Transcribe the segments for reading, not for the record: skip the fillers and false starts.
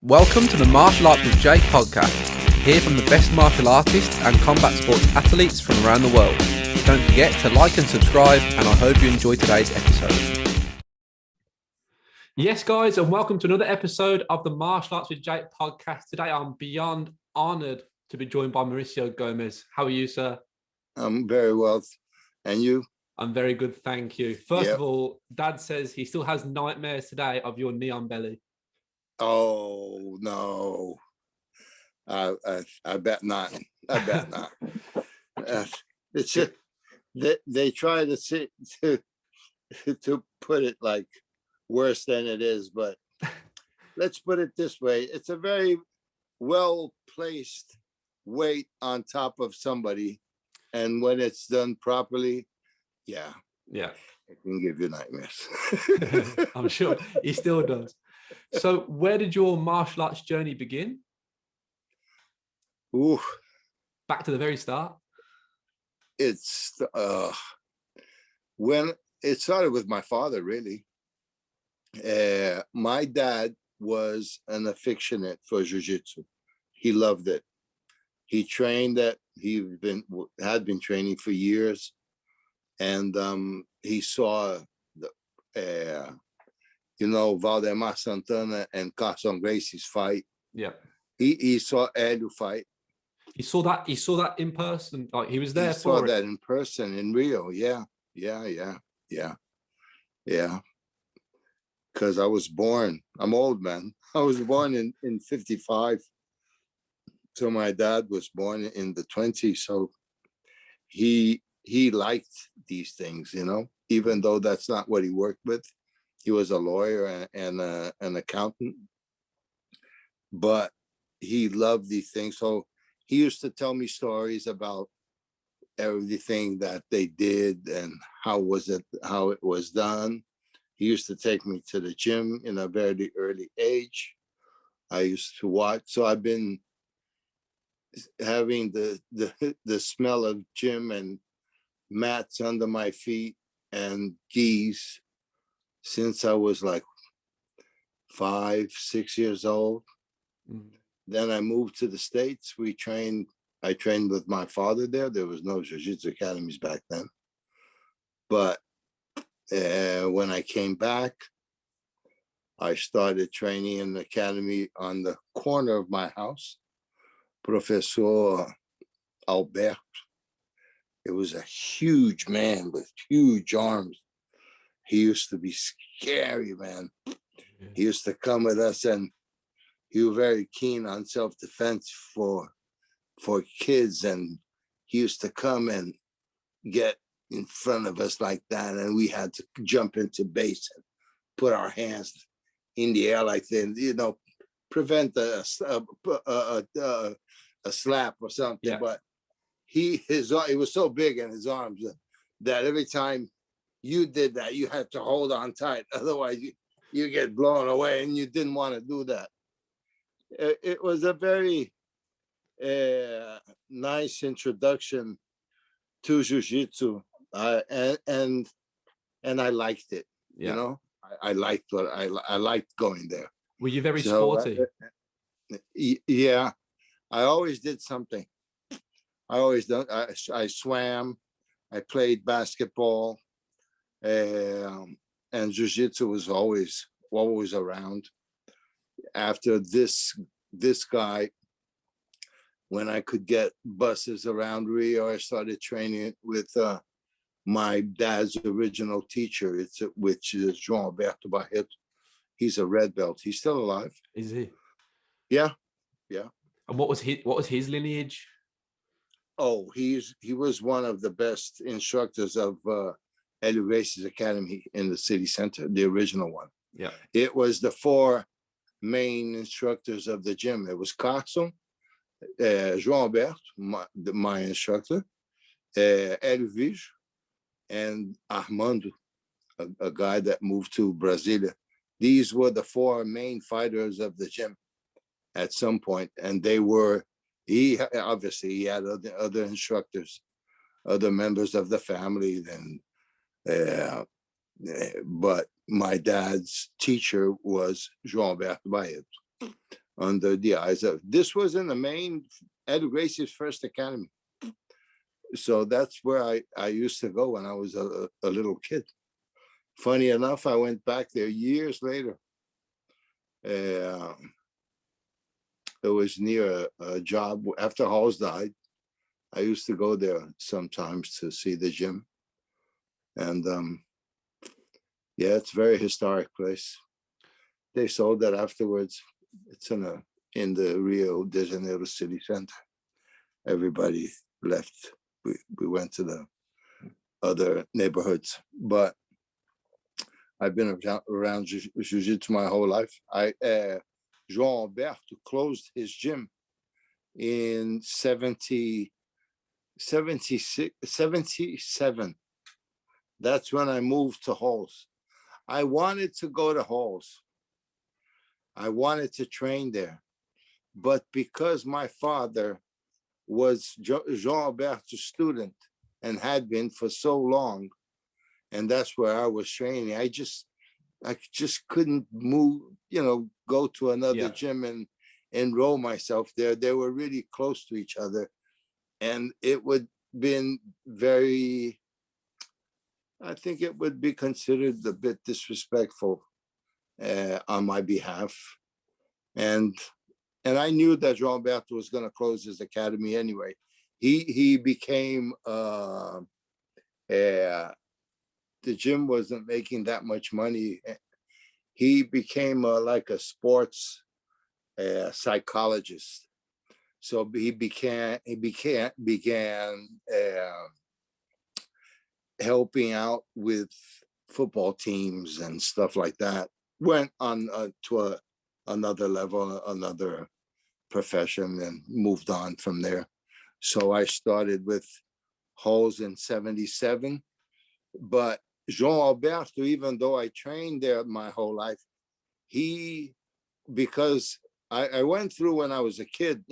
Welcome to the Martial Arts with Jake podcast. Hear from the best martial artists and combat sports athletes from around the world. Don't forget to like and subscribe, and I hope you enjoy today's episode. Yes, guys, and welcome to another episode of the Martial Arts with Jake podcast. Today, I'm beyond honoured to be joined by Mauricio Gomez. How are you, sir? I'm very well. And you? I'm very good, thank you. First of all, Dad says he still has nightmares today of your neon belly. Oh no! I bet not. I bet not. It's just, they try to put it like worse than it is, but let's put it this way: it's a very well placed weight on top of somebody, and when it's done properly, yeah, it can give you nightmares. I'm sure he still does. So where did your martial arts journey begin? Ooh. Back to the very start. It's when it started with my father, really. My dad was an affectionate for Jiu Jitsu. He loved it. He trained that. He had been training for years, and he saw the Valdemar Santana and Rolls Gracie's fight. Yeah. He saw Hélio fight. He saw that in person. Like he was there for it. Saw that in person in Rio. Yeah. Because I was born. I'm old, man. I was born in 55. So my dad was born in the 20s. So he liked these things, even though that's not what he worked with. He was a lawyer and an accountant, but he loved these things. So he used to tell me stories about everything that they did and how it was done. He used to take me to the gym in a very early age. I used to watch. So I've been having the smell of gym and mats under my feet and gis since I was like 5, 6 years old. Mm-hmm. Then I moved to the States. I trained with my father there. There was no jiu-jitsu academies back then. But when I came back, I started training in the academy on the corner of my house, Professor Albert. It was a huge man with huge arms. He used to be scary, man. He used to come with us, and he was very keen on self-defense for kids. And he used to come and get in front of us like that, and we had to jump into base and put our hands in the air like that, prevent a slap or something. Yeah. But he was so big in his arms that every time you did that, you had to hold on tight. Otherwise, you get blown away, and you didn't want to do that. It was a very nice introduction to Jiu-Jitsu, and I liked it. Yeah. I liked I liked going there. Were you very sporty? Yeah, I always did something. I swam. I played basketball. And Jiu-Jitsu was always around. After this guy, when I could get buses around Rio, I started training with my dad's original teacher, which is João Alberto Barreto. He's a red belt. He's still alive. Is he? Yeah. And what was his lineage? Oh, he was one of the best instructors of Hélio Gracie's academy in the city center, the original one. Yeah. It was the 4 main instructors of the gym. It was Carson, João Alberto, my instructor, Hélio Vigio, and Armando, a guy that moved to Brasilia. These were the 4 main fighters of the gym at some point, and he had other instructors, other members of the family, but my dad's teacher was João Alberto Barreto. under the eyes of, this was in the main, Ed Gracie's first academy. So that's where I used to go when I was a little kid. Funny enough, I went back there years later. It was near a job after Halls died. I used to go there sometimes to see the gym. And yeah, it's a very historic place. They sold that afterwards. It's in the Rio de Janeiro city center. Everybody left. We went to the other neighborhoods, but I've been around Jiu-Jitsu my whole life. João Alberto closed his gym in 77. That's when I moved to Halls. I wanted to go to Halls. I wanted to train there. But because my father was João Alberto's student and had been for so long, and that's where I was training, I just couldn't move, go to another gym and enroll myself there. They were really close to each other. And it would been very, I think it would be considered a bit disrespectful on my behalf. And I knew that João Alberto was going to close his academy anyway. He became, the gym wasn't making that much money. He became like a sports psychologist. So he began helping out with football teams and stuff like that. Went on to another level, another profession, and moved on from there. So I started with Halls in 77, but João Alberto, even though I trained there my whole life, because I went through when I was a kid,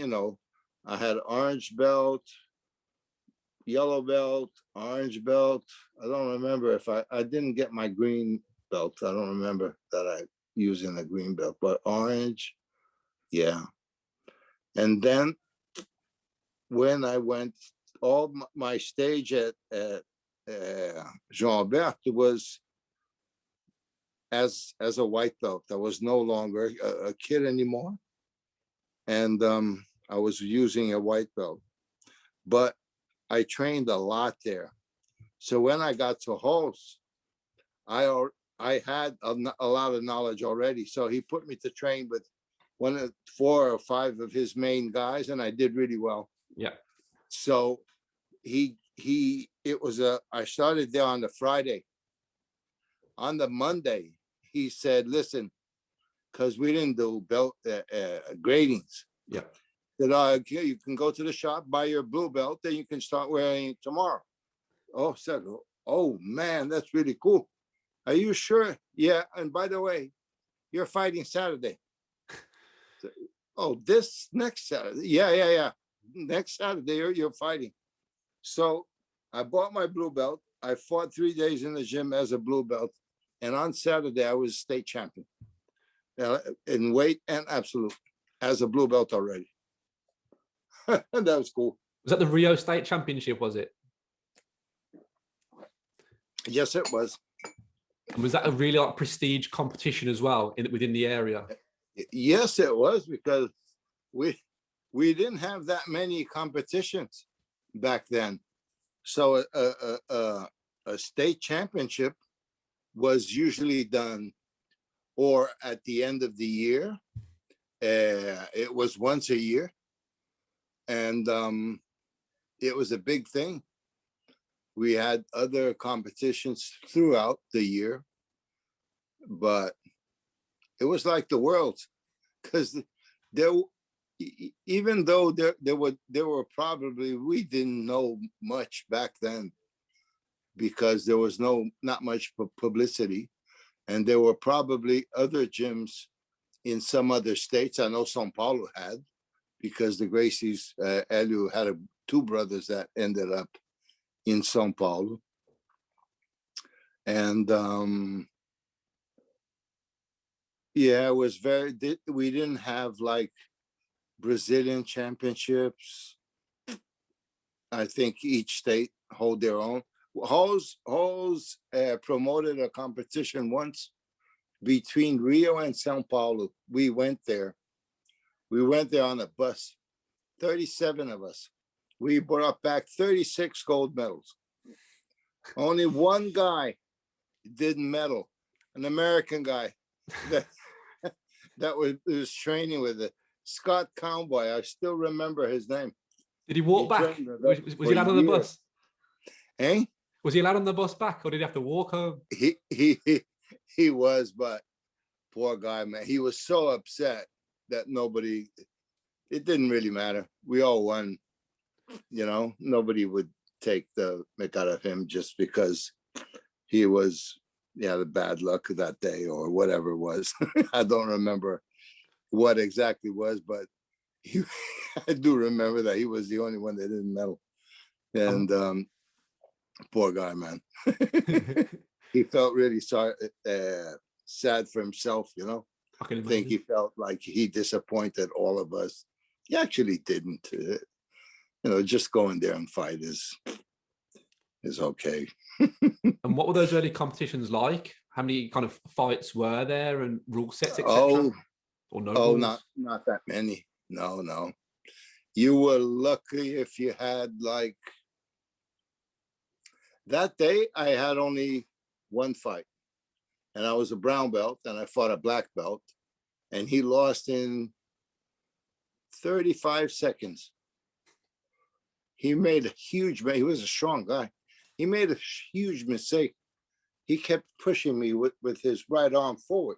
I had orange belt, yellow belt, orange belt. I don't remember if I didn't get my green belt. I don't remember that I using a green belt, but orange, yeah. And then when I went, all my stage at João Alberto was as a white belt. I was no longer a kid anymore. And I was using a white belt, but I trained a lot there. So when I got to Halls, I had a lot of knowledge already. So he put me to train with 4 or 5 of his main guys, and I did really well. Yeah. So I started there on the Friday. On the Monday, he said, listen, because we didn't do belt gradings. Yeah. That you can go to the shop, buy your blue belt, then you can start wearing it tomorrow. Oh man, that's really cool. Are you sure? Yeah. And by the way, you're fighting Saturday. This next Saturday. Yeah. Next Saturday you're fighting. So I bought my blue belt. I fought 3 days in the gym as a blue belt. And on Saturday, I was state champion in weight and absolute as a blue belt already. And that was cool. Was that the Rio State Championship, was it? Yes, it was. And was that a really prestige competition as well within the area? Yes, it was, because we didn't have that many competitions back then. So a state championship was usually done or at the end of the year. It was once a year. And it was a big thing. We had other competitions throughout the year, but it was like the Worlds, because even though there were probably, we didn't know much back then because there was not much publicity, and there were probably other gyms in some other states. I know São Paulo had, because the Gracies, Hélio had 2 brothers that ended up in São Paulo. And Yeah, it was we didn't have like Brazilian championships. I think each state hold their own. Halls promoted a competition once between Rio and Sao Paulo. We went there. We went there on a bus, 37 of us. We brought back 36 gold medals. Only one guy didn't medal, an American guy that was training with it. Scott Conboy. I still remember his name. Did he walk back? Was he allowed on the bus? Eh? Was he allowed on the bus back, or did he have to walk home? He was, but poor guy, man. He was so upset that it didn't really matter. We all won, nobody would take the mick out of him just because he was, the bad luck of that day or whatever it was. I don't remember what exactly was, but I do remember that he was the only one that didn't medal. And poor guy, man. He felt really sorry, sad for himself, I think he felt like he disappointed all of us. He actually didn't. Just going there and fight is okay. And what were those early competitions like? How many kind of fights were there and rule sets, etc.? Or no rules? Not that many. No. You were lucky if you had like that day. I had only one fight, and I was a brown belt, and I fought a black belt, and he lost in 35 seconds. He made a huge mistake. He was a strong guy. He made a huge mistake. He kept pushing me with his right arm forward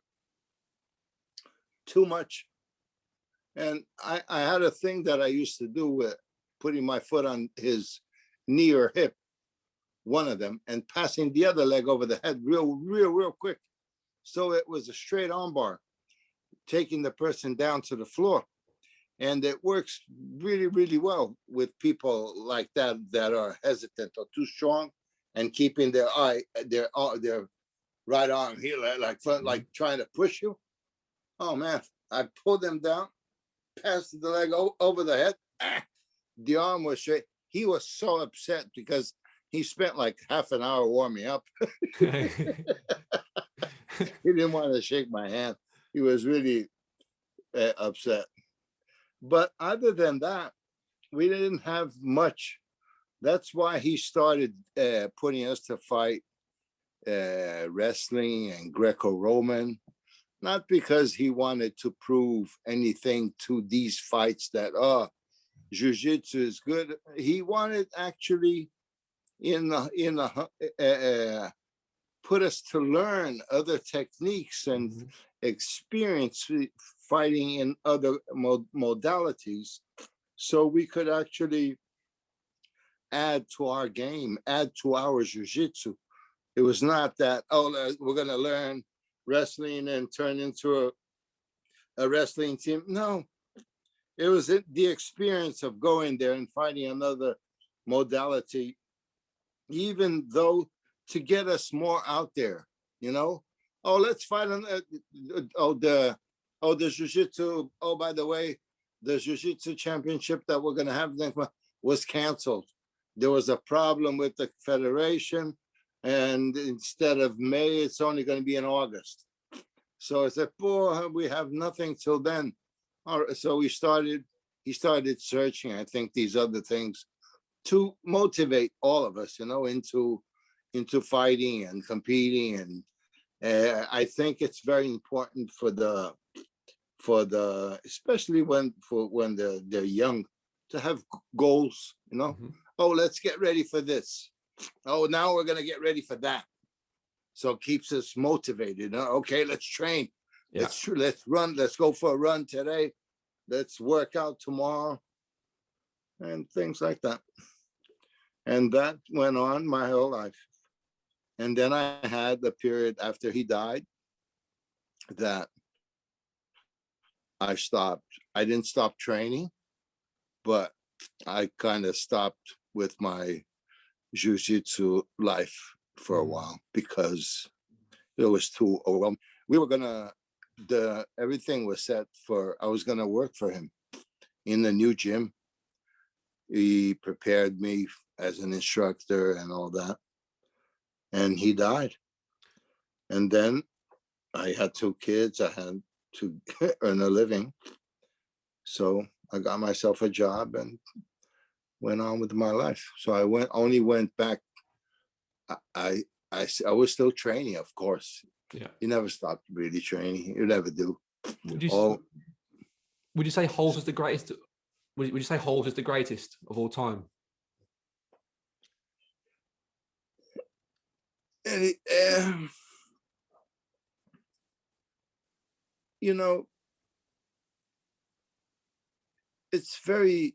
too much. And I had a thing that I used to do with putting my foot on his knee or hip, one of them, and passing the other leg over the head real quick. So it was a straight arm bar, taking the person down to the floor. And it works really, really well with people like that are hesitant or too strong and keeping their right arm here, like trying to push you. Oh man, I pulled them down, passed the leg over the head. The arm was straight. He was so upset because he spent like half an hour warming up. He didn't want to shake my hand. He was really upset. But other than that, we didn't have much. That's why he started putting us to fight wrestling and Greco-Roman, not because he wanted to prove anything to these fights that, Jiu Jitsu is good. He wanted actually put us to learn other techniques and experience fighting in other modalities, so we could actually add to our game, add to our jiu-jitsu. It was not that, we're going to learn wrestling and turn into a wrestling team. No, it was the experience of going there and fighting another modality, even though to get us more out there, let's fight on the jiu-jitsu. Oh, by the way, the jiu-jitsu championship that we're going to have next month was canceled. There was a problem with the federation, and instead of May, it's only going to be in August. So I said, boy, we have nothing till then. All right, so he started searching, I think, these other things to motivate all of us, into fighting and competing. And I think it's very important for the especially when they're young, to have goals, Oh, let's get ready for this. Oh, now we're going to get ready for that. So it keeps us motivated. Okay, let's train. Yeah. Let's run. Let's go for a run today. Let's work out tomorrow. And things like that. And that went on my whole life. And then I had the period after he died that I stopped. I didn't stop training, but I kind of stopped with my jiu-jitsu life for a while because it was too overwhelming. We were going to everything was set for, I was going to work for him in the new gym. He prepared me as an instructor and all that. And he died. And then I had 2 kids. I had to earn a living. So I got myself a job and went on with my life. So I only went back. I was still training, of course. Yeah. You never stopped really training. You never do. Would you say Holmes is the greatest? Would you say Holmes is the greatest of all time? You know, it's very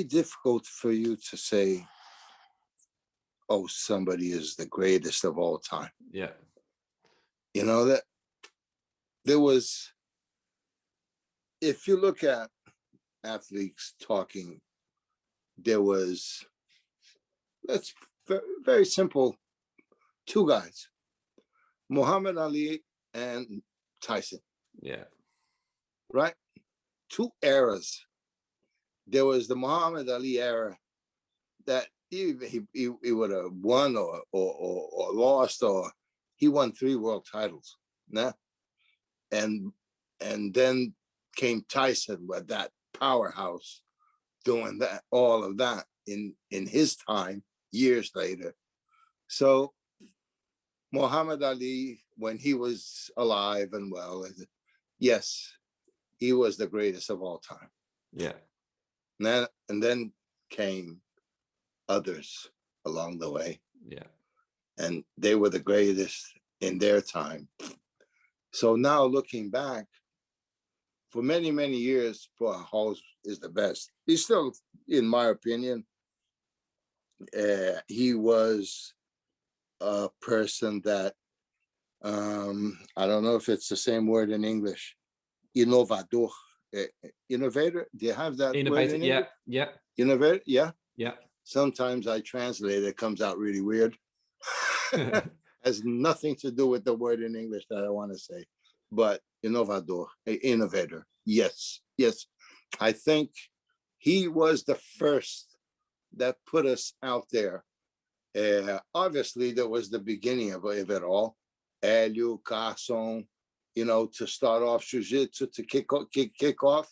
difficult for you to say, oh, somebody is the greatest of all time. Yeah. You know, that there was, if you look at athletes talking, there was, that's very, very simple, 2 guys, Muhammad Ali and Tyson. Yeah. Right? 2 eras. There was the Muhammad Ali era that he would have won or lost, or he won 3 world titles. Nah? And then came Tyson with that powerhouse doing that, all of that in his time, years later. So Muhammad Ali, when he was alive and well, yes, he was the greatest of all time. Yeah. And then came others along the way. Yeah. And they were the greatest in their time. So now looking back, for many, many years, Holmes is the best. He's still, in my opinion, he was a person that, I don't know if it's the same word in English, innovador, innovator. Do you have that innovator? word in yeah, English? yeah. Innovator, yeah. Yeah. Sometimes I translate, it comes out really weird. Has nothing to do with the word in English that I want to say, but innovador, innovator. Yes, yes. I think he was the first that put us out there. Obviously, there was the beginning of it all. Hélio, Carson, to start off Jiu Jitsu, to kick off.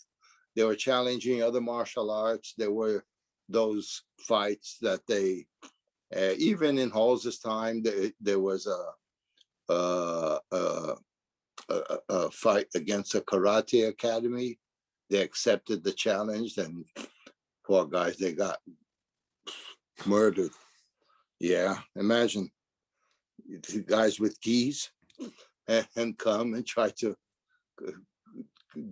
They were challenging other martial arts. There were those fights that they, even in Hall's time, there was a fight against a karate academy. They accepted the challenge, and poor guys, they got murdered. Yeah, imagine guys with keys and come and try to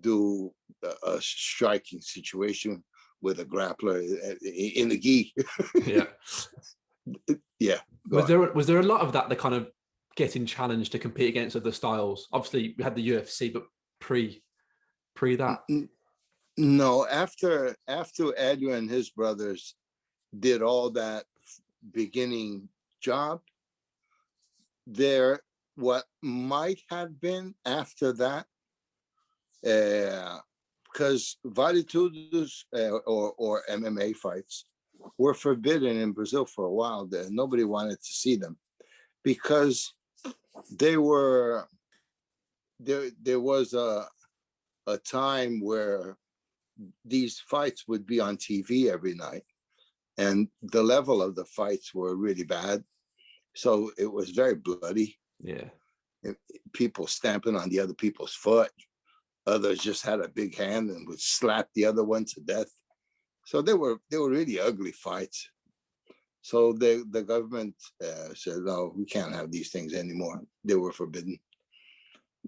do a striking situation with a grappler in the gi. Yeah. Yeah. Was there a lot of that, the kind of getting challenged to compete against other styles? Obviously, we had the UFC, but pre that. No, after Hélio and his brothers did all that beginning job, there what might have been after that, because Vale Tudos or MMA fights were forbidden in Brazil for a while. Nobody wanted to see them because they were there was a time where these fights would be on TV every night, and the level of the fights were really bad. So it was very bloody. Yeah. People stamping on the other people's foot. Others just had a big hand and would slap the other one to death. So they were really ugly fights. So the government said, no, we can't have these things anymore. They were forbidden.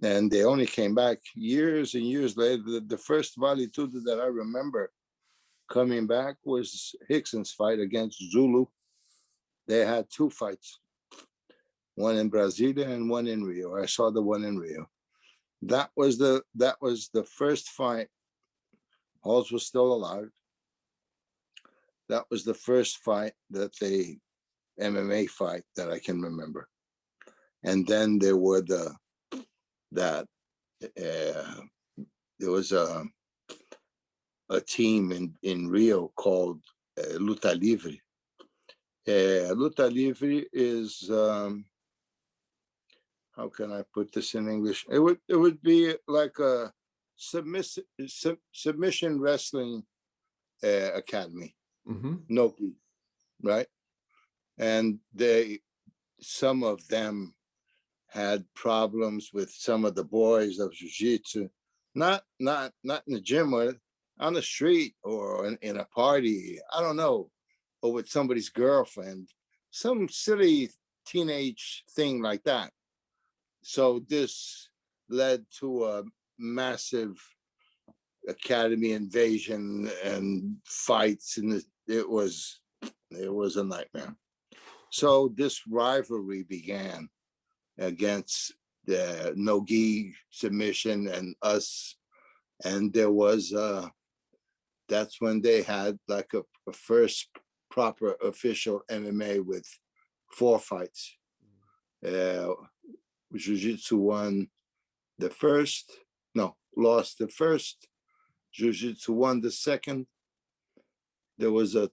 And they only came back years and years later. The first Vale Tudo that I remember coming back was Hickson's fight against Zulu. They had 2 fights, one in Brasilia and one in Rio. I saw the one in Rio. That was the first fight. Halls was still alive. That was the first fight MMA fight that I can remember. And then there were the that there was a team in Rio called Luta Livre. Luta Livre is how can I put this in English? It would be like a submission wrestling academy, no gi, right? And some of them had problems with some of the boys of jiu-jitsu, not in the gym or on the street or in a party, I don't know, or with somebody's girlfriend, some silly teenage thing like that. So this led to a massive academy invasion and fights, and it was a nightmare. So this rivalry began against the no-gi submission and us, and there was that's when they had like a first proper official MMA with 4 fights. Jiu-Jitsu won the first, no, lost the first. Jiu-Jitsu won the second. There was a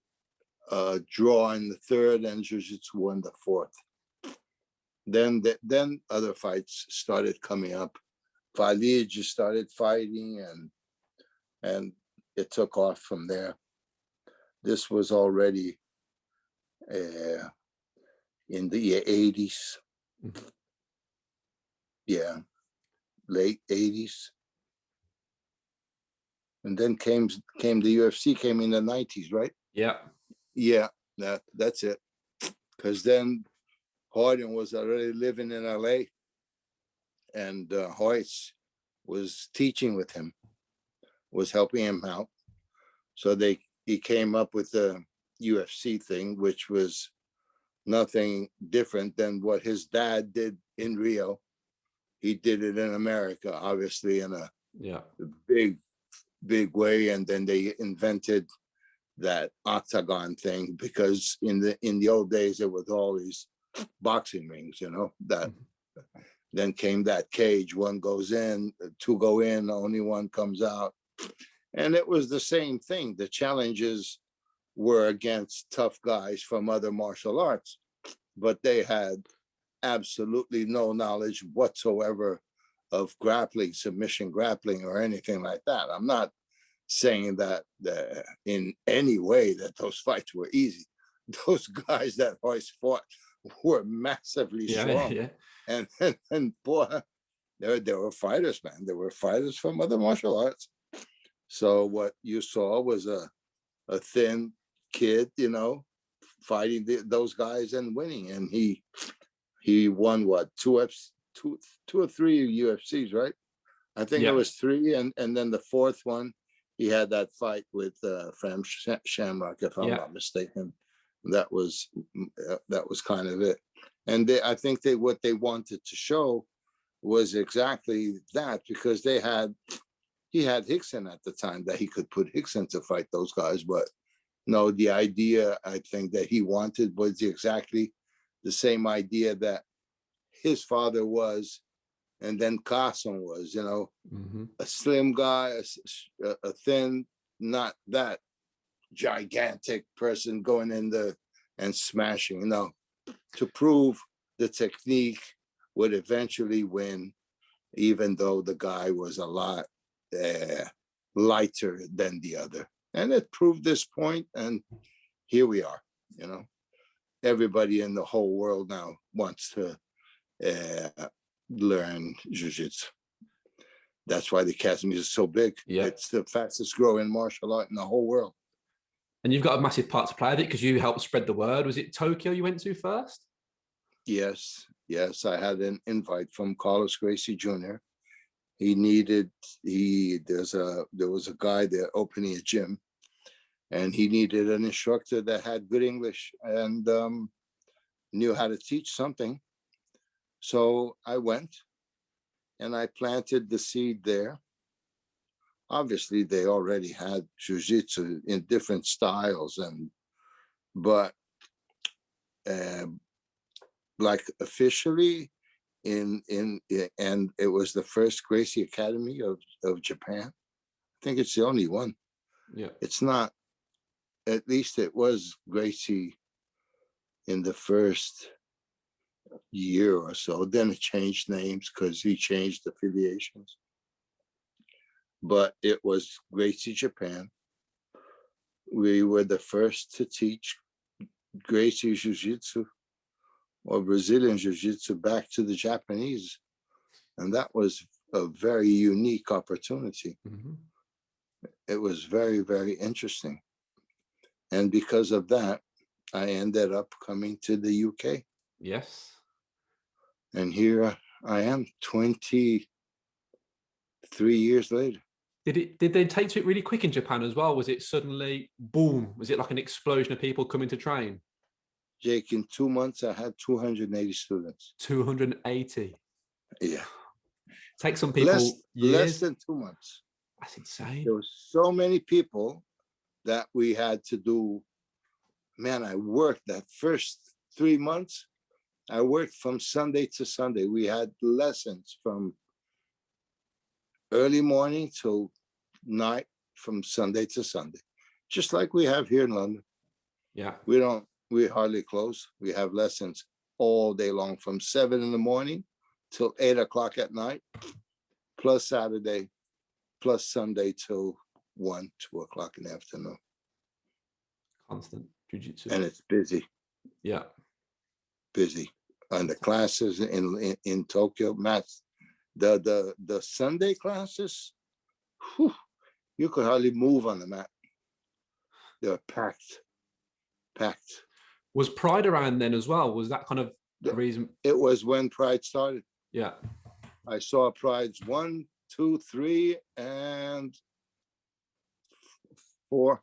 draw in the third, and Jiu-Jitsu won the fourth. Then other fights started coming up. Valide just started fighting, and it took off from there. This was already in the 80s. Yeah, late 80s. And then came the UFC, came in the 90s, right? Yeah. Yeah, that's it. Because then Harden was already living in LA, and Hoyce was teaching with him, was helping him out. So he came up with the UFC thing, which was nothing different than what his dad did in Rio. He did it in America, obviously, in a big way. And then they invented that octagon thing, because in the old days there was all these boxing rings, that then came that cage, 1 goes in, 2 go in, only 1 comes out. And it was the same thing. The challenges were against tough guys from other martial arts, but they had absolutely no knowledge whatsoever of grappling, submission grappling, or anything like that. I'm not saying that in any way that those fights were easy. Those guys that Royce fought were massively strong. Yeah. And boy, they were fighters, man. They were fighters from other martial arts. So what you saw was a thin kid, fighting those guys and winning. And he won what, 2 or 3 UFCs, right? I think it was 3, and then the 4th one, he had that fight with Fram Shamrock, if I'm not mistaken. That was kind of it. And I think what they wanted to show was exactly that, because he had Hickson at the time, that he could put Hickson to fight those guys. But no, the idea I think that he wanted was exactly the same idea that his father was, and then Carson was, a slim guy, a thin, not that gigantic person going in and smashing, to prove the technique would eventually win, even though the guy was a lot lighter than the other. And it proved this point, and here we are. Everybody in the whole world now wants to learn jiu-jitsu. That's why the academy is so big. It's the fastest growing martial art in the whole world. And you've got a massive part to play with it, because you helped spread the word. Was it Tokyo you went to first? Yes. I had an invite from Rolls Gracie Jr. There was a guy there opening a gym, and he needed an instructor that had good English and knew how to teach something. So I went and I planted the seed there. Obviously, they already had jiu-jitsu in different styles, but like officially and it was the first Gracie Academy of Japan. I think it's the only one. Yeah. It's not, at least it was Gracie in the first year or so. Then it changed names because he changed affiliations. But it was Gracie Japan. We were the first to teach Gracie Jiu Jitsu or Brazilian Jiu Jitsu back to the Japanese. And that was a very unique opportunity. Mm-hmm. It was very, very interesting. And because of that, I ended up coming to the UK. Yes. And here I am 23 years later. Did they take to it really quick in Japan as well? Was it suddenly boom? Was it like an explosion of people coming to train? Jake, in 2 months, I had 280 students. 280. Yeah. Takes some people years. Less than 2 months. That's insane. There was so many people that we had to do. Man, I worked that first 3 months. I worked from Sunday to Sunday. We had lessons from early morning till night, from Sunday to Sunday, just like we have here in London. Yeah. We hardly close. We have lessons all day long from 7 in the morning till 8 o'clock at night, plus Saturday, plus Sunday till 1, 2 o'clock in the afternoon. Constant jiu-jitsu. And it's busy. Yeah. Busy. And the classes in Tokyo, Matt, the Sunday classes, whew, you could hardly move on the mat. They're packed. Was Pride around then as well? Was that kind of the reason? It was when Pride started. Yeah. I saw Prides 1, 2, 3, and 4.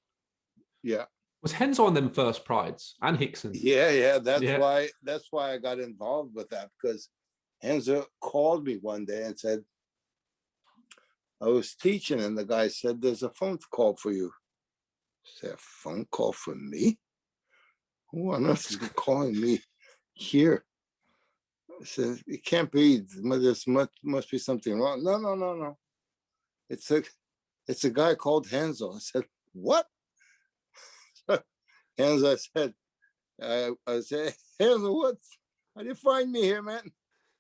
Yeah. Was Henzo on them first Prides and Hickson? Yeah. That's why I got involved with that, because Henzo called me one day and said, I was teaching, and the guy said, there's a phone call for you. I said, a phone call for me? Who on earth is calling me here? I said, it can't be. There must be something wrong. No. It's a guy called Henzo. I said, what? Henzo, I said, Henzo, what? How did you find me here, man? He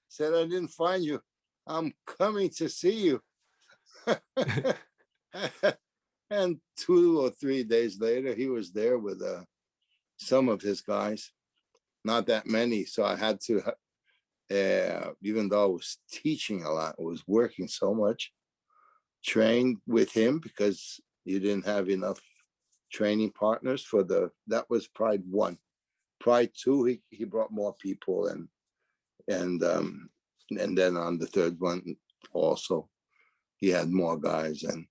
said, I didn't find you. I'm coming to see you. And 2 or 3 days later, he was there with some of his guys, not that many. So I had to, even though I was teaching a lot, I was working so much, train with him because you didn't have enough training partners for that was Pride 1. Pride 2, he brought more people, and then on the third one also, he had more guys, and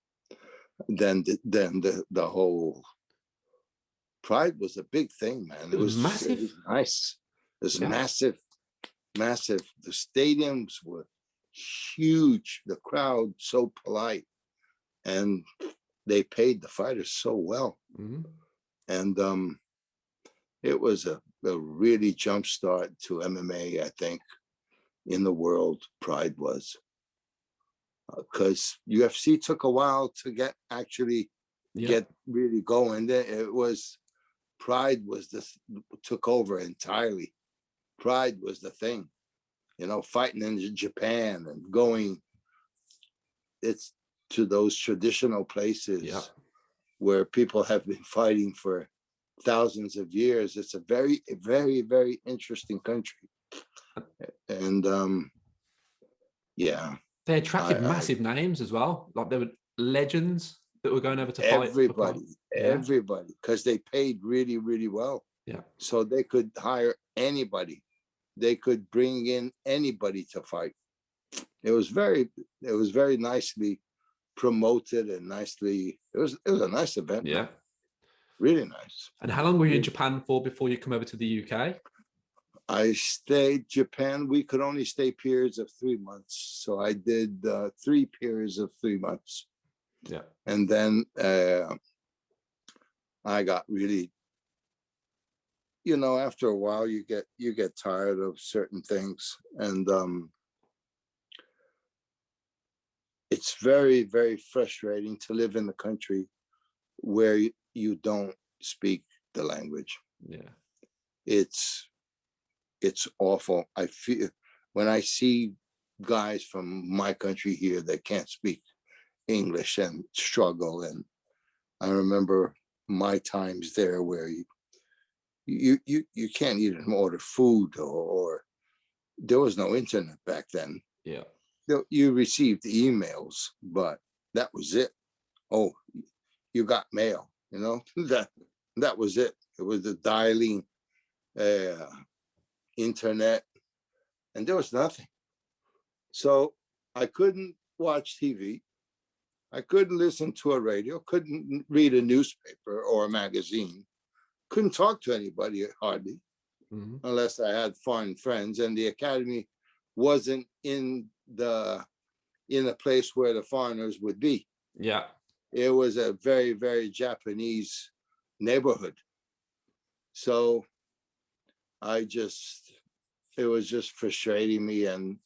then the whole Pride was a big thing, man. It was massive. It was nice. It was massive. The stadiums were huge. The crowd so polite, and they paid the fighters so well. Mm-hmm. And it was a really jump start to MMA, I think, in the world. Pride was, because UFC took a while to get really going. It was Pride took over entirely. Pride was the thing, fighting in Japan and going to those traditional places where people have been fighting for thousands of years. It's a very, very, very interesting country. And they attracted massive names as well. Like there were legends that were going over to fight. Everybody, because they paid really, really well. Yeah. So they could hire anybody. They could bring in anybody to fight. It was very nicely promoted and nicely. It was a nice event. Yeah. Man. Really nice. And how long were you in Japan for before you come over to the UK? I stayed Japan. We could only stay periods of 3 months. So I did 3 periods of 3 months. Yeah. And then I got really, after a while you get tired of certain things. And it's very, very frustrating to live in the country where you don't speak the language. Yeah. It's awful. I feel when I see guys from my country here that can't speak English and struggle, and I remember my times there where you can't even order food, or there was no internet back then. Yeah. You received emails, but that was it. Oh, you got mail, that was it. It was the dialing internet, and there was nothing. So I couldn't watch TV. I couldn't listen to a radio, couldn't read a newspaper or a magazine, couldn't talk to anybody hardly, unless I had foreign friends. And the academy wasn't in a place where the foreigners would be. Yeah. It was a very, very Japanese neighborhood. So it was just frustrating me. And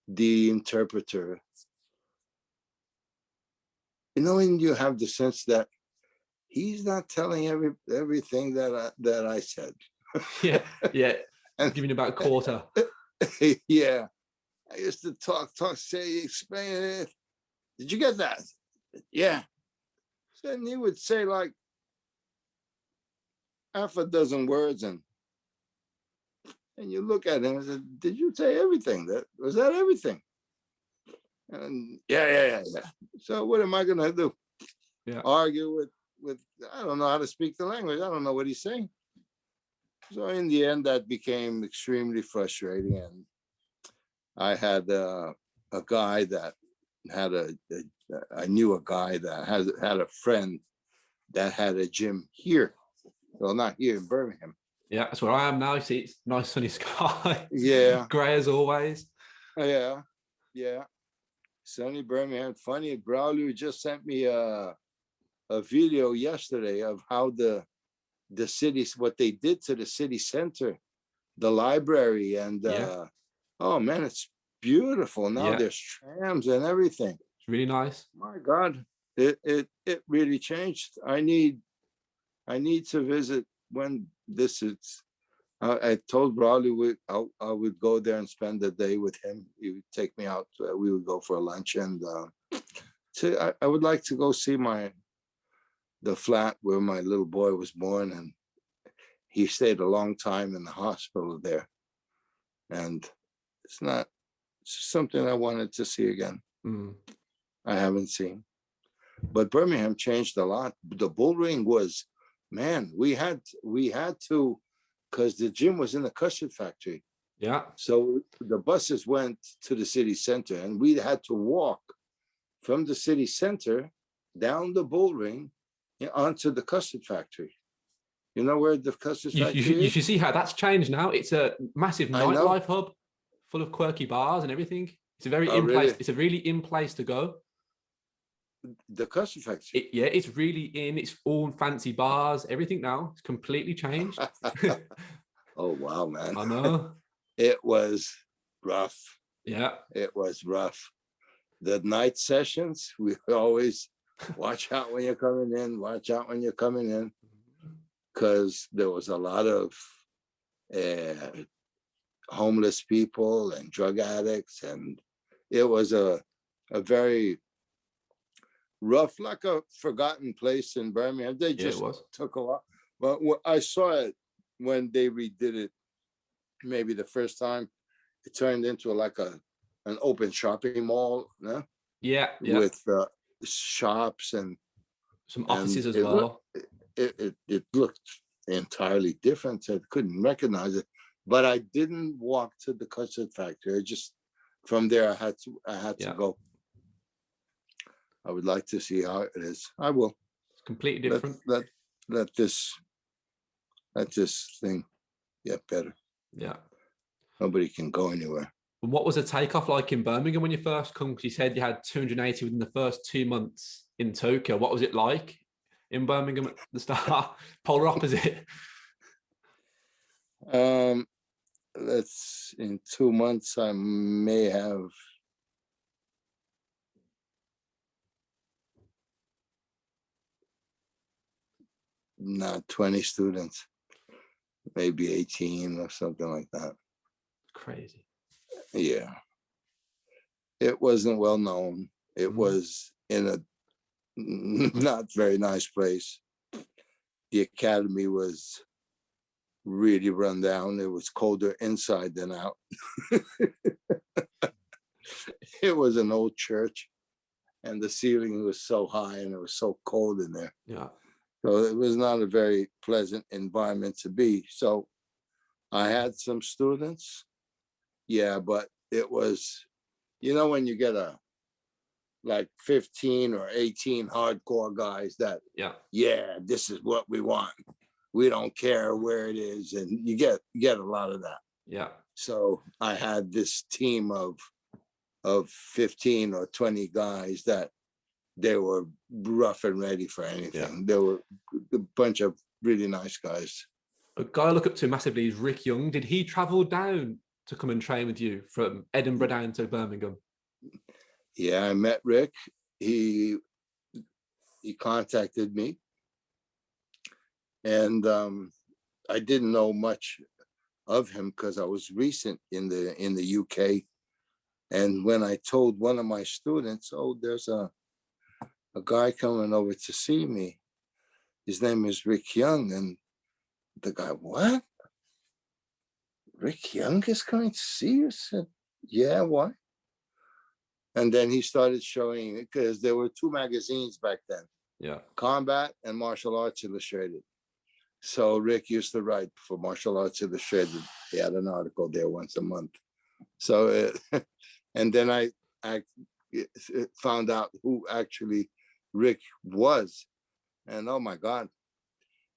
the interpreter, and you have the sense that he's not telling everything that I said. Yeah. And giving about a quarter. Yeah. I used to talk, say, explain it. Did you get that? Yeah. Then he would say like half a dozen words, and you look at him and say, did you say everything? Was that everything? And yeah. So what am I gonna do? Yeah. Argue with I don't know how to speak the language. I don't know what he's saying. So in the end, that became extremely frustrating. And I had a guy that had I knew a guy that had a friend that had a gym here. Well, not here in Birmingham. Yeah, that's where I am now. You see, it's nice sunny sky. Yeah. Grey as always. Yeah. Sunny Birmingham. Funny, Braulio just sent me a video yesterday of how the cities, what they did to the city center, the library, and oh man, it's beautiful now. Yeah. There's trams and everything. It's really nice. My God, it really changed. I need to visit when this is. I told Braulio I would go there and spend the day with him. He would take me out. We would go for a lunch, and I would like to go see the flat where my little boy was born, and he stayed a long time in the hospital there. And it's something I wanted to see again. I haven't seen. But Birmingham changed a lot. The bull ring was, man, we had to, because the gym was in the custard factory. Yeah. So the buses went to the city center, and we had to walk from the city center down the bull ring onto the custard factory. You know where the custard factory is? You should see how that's changed now. It's a massive nightlife hub full of quirky bars and everything. It's a very place. It's a really in place to go. The custard factory. It's really in. It's all fancy bars. Everything now. It's completely changed. Oh wow, man! I know. It was rough. Yeah, it was rough. The night sessions, we always watch out when you're coming in. Watch out when you're coming in, because there was a lot of homeless people and drug addicts, and it was a very rough, like a forgotten place in Birmingham. They just took a lot. But I saw it when they redid it, maybe the first time. It turned into like an open shopping mall, with shops and some offices as well. It looked entirely different. I couldn't recognize it, but I didn't walk to the custard factory. I just, from there, I had to go. I would like to see how it is. I will. It's completely different. Let this thing get better. Yeah. Nobody can go anywhere. And what was the takeoff like in Birmingham when you first come? Because you said you had 280 within the first 2 months in Tokyo. What was it like in Birmingham at the start? Polar opposite. In 2 months, I may have not 20 students, maybe 18 or something like that. Crazy. Yeah. It wasn't well known. It Mhm. was in a not very nice place. The academy was really run down. It was colder inside than out. It was an old church, and the ceiling was so high and it was so cold in there. Yeah. So it was not a very pleasant environment to be. So I had some students. Yeah, but it was, when you get like 15 or 18 hardcore guys that, Yeah. this is what we want. We don't care where it is. And you get a lot of that. Yeah. So I had this team of 15 or 20 guys that they were rough and ready for anything. Yeah. They were a bunch of really nice guys. A guy I look up to massively is Rick Young. Did he travel down to come and train with you from Edinburgh down to Birmingham? Yeah, I met Rick. He contacted me, and I didn't know much of him because I was recent in the UK. And when I told one of my students, "Oh, there's a guy coming over to see me. His name is Rick Young," and the guy, "What? Rick Young is coming to see you?" I said, "Yeah, why?" And then he started showing it because there were two magazines back then, Yeah. Combat and Martial Arts Illustrated. So Rick used to write for Martial Arts Illustrated. He had an article there once a month. So, and then I found out who actually Rick was. And oh my God,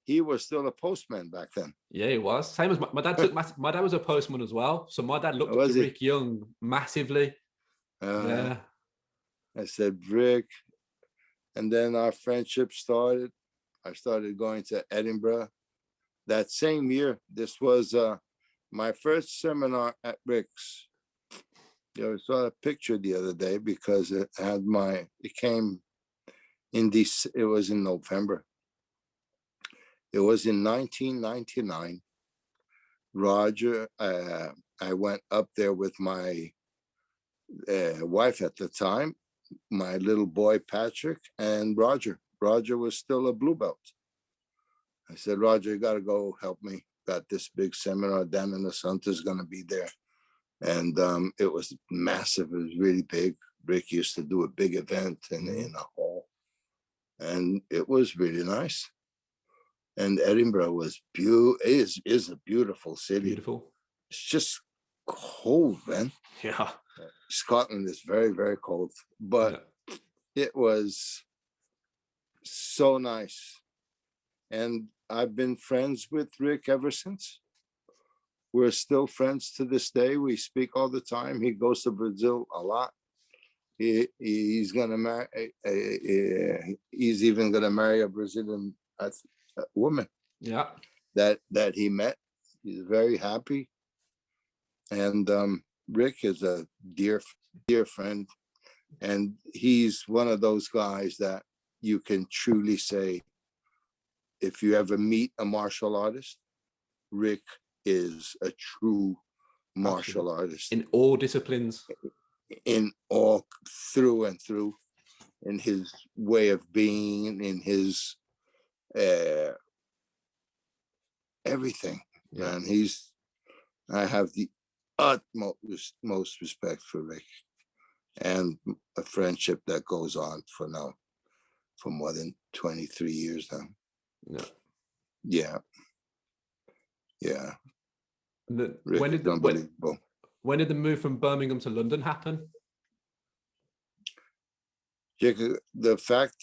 he was still a postman back then. Yeah, he was. Same as my dad my dad was a postman as well. So my dad looked up to Rick Young massively. Yeah. I said, Rick. And then our friendship started. I started going to Edinburgh. That same year, this was my first seminar at Rick's. I saw a picture the other day because it came in this, it was in November. It was in 1999. Roger, I went up there with my wife at the time, my little boy, Patrick, and Roger. Roger was still a blue belt. I said, Roger, you got to go help me. Got this big seminar. Dan and the Santa is going to be there. And it was massive. It was really big. Rick used to do a big event in a hall. And it was really nice. And Edinburgh was is a beautiful city. Beautiful. It's just cold, man. Yeah. Scotland is very, very cold. But it was so nice. And I've been friends with Rick ever since. We're still friends to this day. We speak all the time. He goes to Brazil a lot. He's gonna marry. He's even gonna marry a Brazilian woman. Yeah. That he met. He's very happy. And Rick is a dear friend, and he's one of those guys that you can truly say, if you ever meet a martial artist, Rick is a true martial artist. In all disciplines. In all, through and through, in his way of being, in his everything. Yeah. And I have the utmost respect for Rick, and a friendship that goes on for more than 23 years now. Yeah. When did the move from Birmingham to London happen? The fact,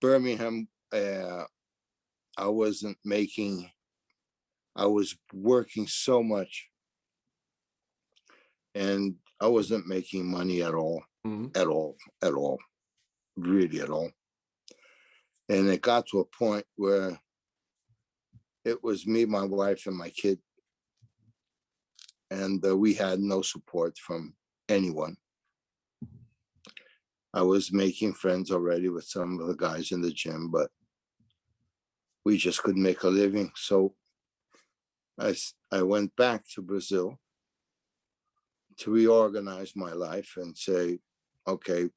Birmingham, I was working so much, and I wasn't making money at all, really at all. And it got to a point where it was me, my wife, and my kid. And we had no support from anyone. I was making friends already with some of the guys in the gym, but we just couldn't make a living. So I went back to Brazil to reorganize my life and say, okay,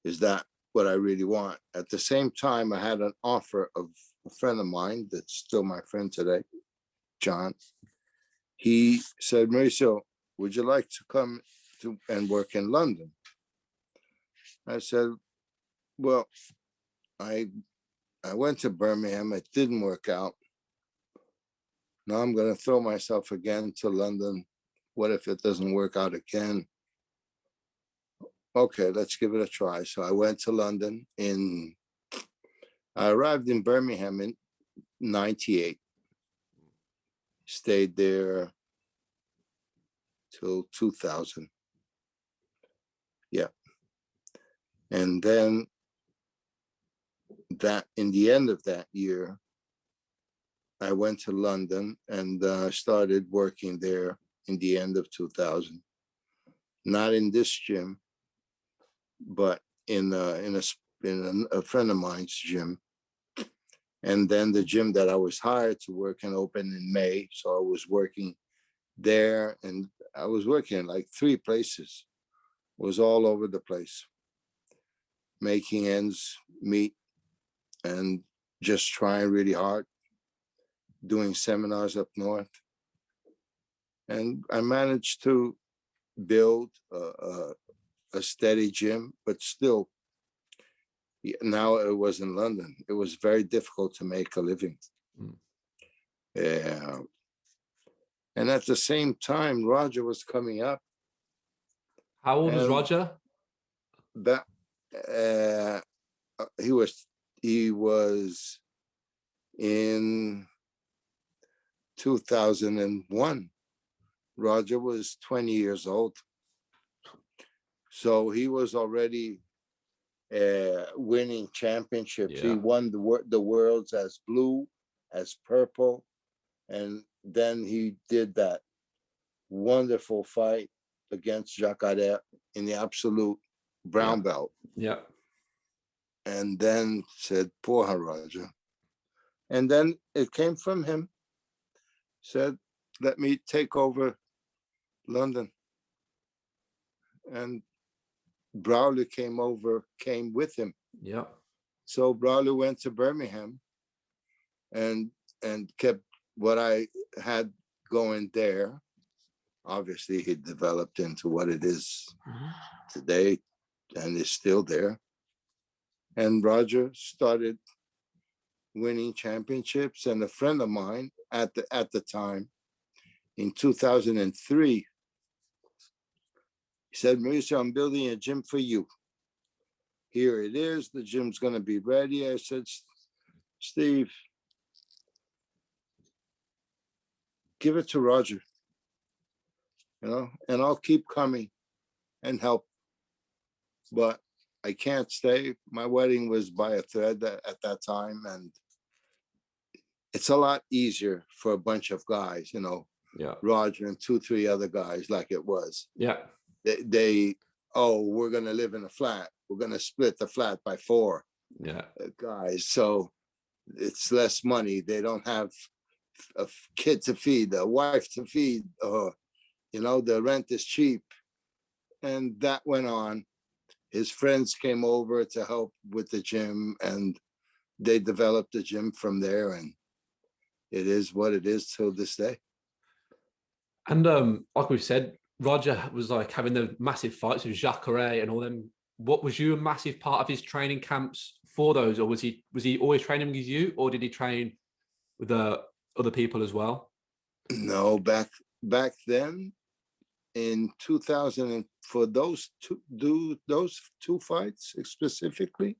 is that what I really want? At the same time, I had an offer of a friend of mine that's still my friend today, John. He said, Mauricio, would you like to come to and work in London? I said, well, I went to Birmingham. It didn't work out. Now I'm going to throw myself again to London. What if it doesn't work out again? Okay, let's give it a try. So I went to London I arrived in Birmingham in 98. Stayed there till 2000. Yeah. And then in the end of that year, I went to London and started working there in the end of 2000. Not in this gym, but in a friend of mine's gym. And then the gym that I was hired to work in opened in May. So I was working there, and I was working in like 3 places. Was all over the place, making ends meet and just trying really hard, doing seminars up north. And I managed to build a steady gym, but still, now it was in London. It was very difficult to make a living. Yeah. And at the same time, Roger was coming up. How old was Roger? That he was in 2001. Roger was 20 years old. So he was already winning championships. Yeah. He won the worlds as blue, as purple. And then he did that wonderful fight against Jacare in the absolute brown belt. Yeah. And then said, Porra, Roger. And then it came from him. Said, let me take over London. And Brawley came with him. Yeah. So Brawley went to Birmingham and kept what I had going there. Obviously, he developed into what it is today and is still there. And Roger started winning championships. And a friend of mine at the time, in 2003, he said, Mauricio, I'm building a gym for you. Here it is. The gym's going to be ready. I said, Steve, give it to Roger, and I'll keep coming and help. But I can't stay. My wedding was by a thread at that time. And it's a lot easier for a bunch of guys, Roger and 2-3 other guys like it was. Yeah. We're going to live in a flat. We're going to split the flat by 4 guys. So it's less money. They don't have a kid to feed, a wife to feed, the rent is cheap. And that went on. His friends came over to help with the gym, and they developed the gym from there. And it is what it is till this day. And like we said, Roger was like having the massive fights with Jacare and all them. What was you a massive part of his training camps for those, or was he always training with you, or did he train with the other people as well? No, back then in 2000, and for those two fights specifically,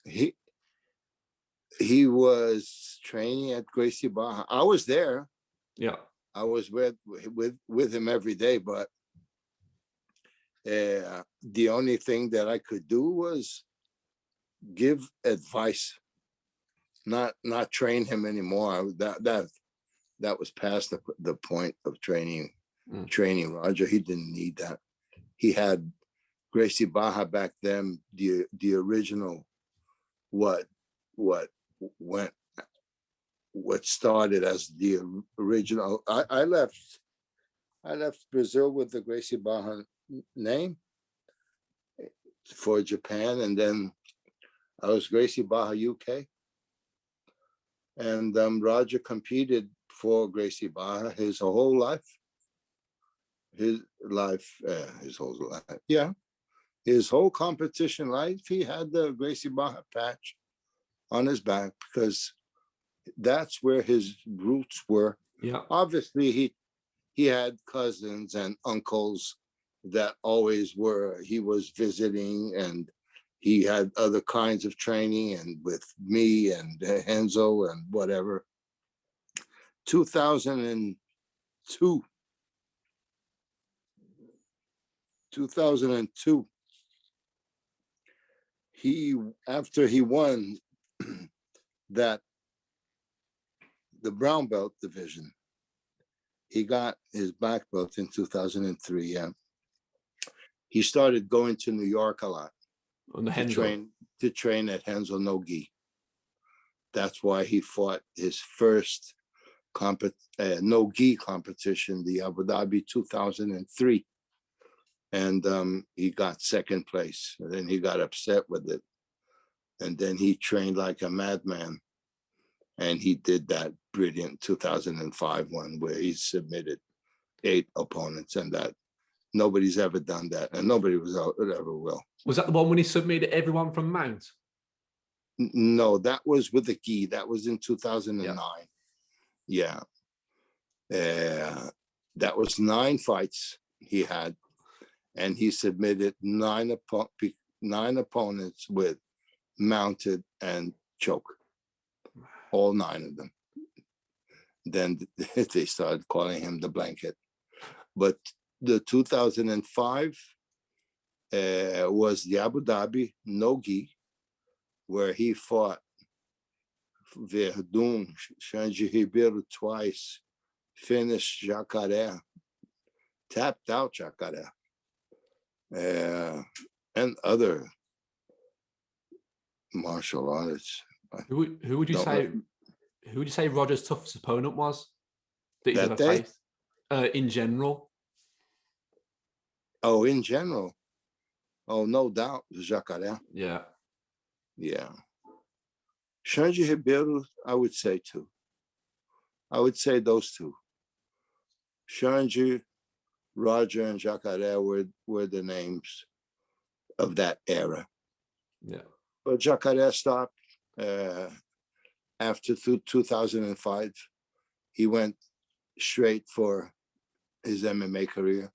he was training at Gracie Barra. I was there. Yeah. I was with him every day, but the only thing that I could do was give advice, not train him anymore. That was past the point of training Roger. He didn't need that. He had Gracie Barra back then, the original, went what started as the original. I left Brazil with the Gracie Barra name for Japan, and then I was Gracie Barra UK, and Roger competed for Gracie Barra his whole life. His whole life, yeah. His whole competition life, he had the Gracie Barra patch on his back because that's where his roots were. Yeah. Obviously, he had cousins and uncles that always were, he was visiting, and he had other kinds of training, and with me and Henzo and whatever. 2002, after he won that, the brown belt division, he got his black belt in 2003. Yeah, he started going to New York a lot On the to train at Henzo no Gi. That's why he fought his first no gi competition, the Abu Dhabi 2003, and he got second place. And then he got upset with it, and then he trained like a madman, and he did that brilliant 2005 one where he submitted 8 opponents, and that nobody's ever done that, and nobody ever will. Was that the one when he submitted everyone from Mount? No, that was with the gi. That was in 2009. Yeah. That was 9 fights he had, and he submitted 9 opponents with mounted and choke, all 9 of them. Then they started calling him the blanket. But the 2005 was the Abu Dhabi no gi, where he fought Verdun, Xande Ribeiro twice, finished Jacaré, tapped out Jacaré, and other martial artists. Who would you say? Who would you say Roger's toughest opponent was that he's ever faced? In general. Oh, in general. Oh, no doubt, Jacaré. Yeah. Yeah. Xande Ribeiro, I would say 2. I would say those 2. Xande, Roger, and Jacaré were the names of that era. Yeah. But Jacaré stopped after 2005. He went straight for his MMA career.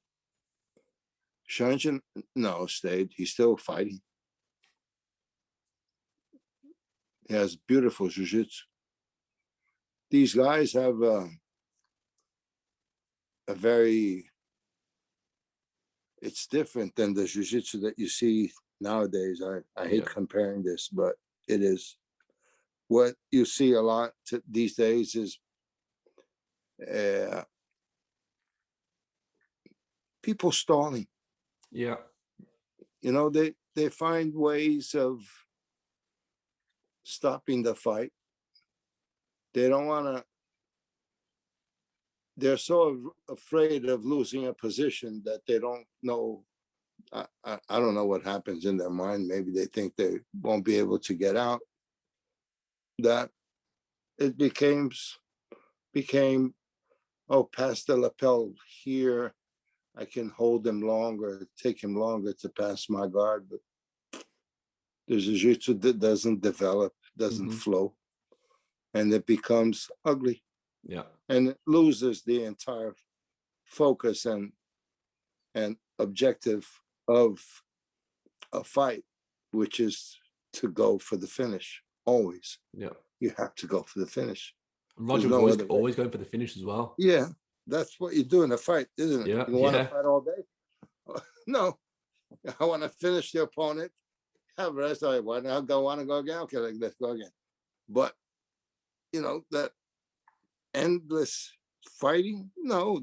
Xande, no, stayed. He's still fighting. He has beautiful jiu-jitsu. These guys have a very, it's different than the jiu-jitsu that you see nowadays. I hate comparing this, but it is. What you see a lot these days is people stalling. Yeah. You know, they find ways of stopping the fight. They don't want to, they're so afraid of losing a position that they don't know. I don't know what happens in their mind. Maybe they think they won't be able to get out. That it became, oh, pass the lapel here. I can hold him longer, take him longer to pass my guard. But there's a jiu-jitsu that doesn't develop, doesn't flow, and it becomes ugly. Yeah. And it loses the entire focus and objective of a fight, which is to go for the finish. Always. Yeah. You have to go for the finish. Roger was always going for the finish as well. Yeah. That's what you do in a fight, isn't it? Yeah. You want to fight all day? No. I want to finish the opponent. Have a rest. I want to go again. Okay, let's go again. But you know, that endless fighting, no.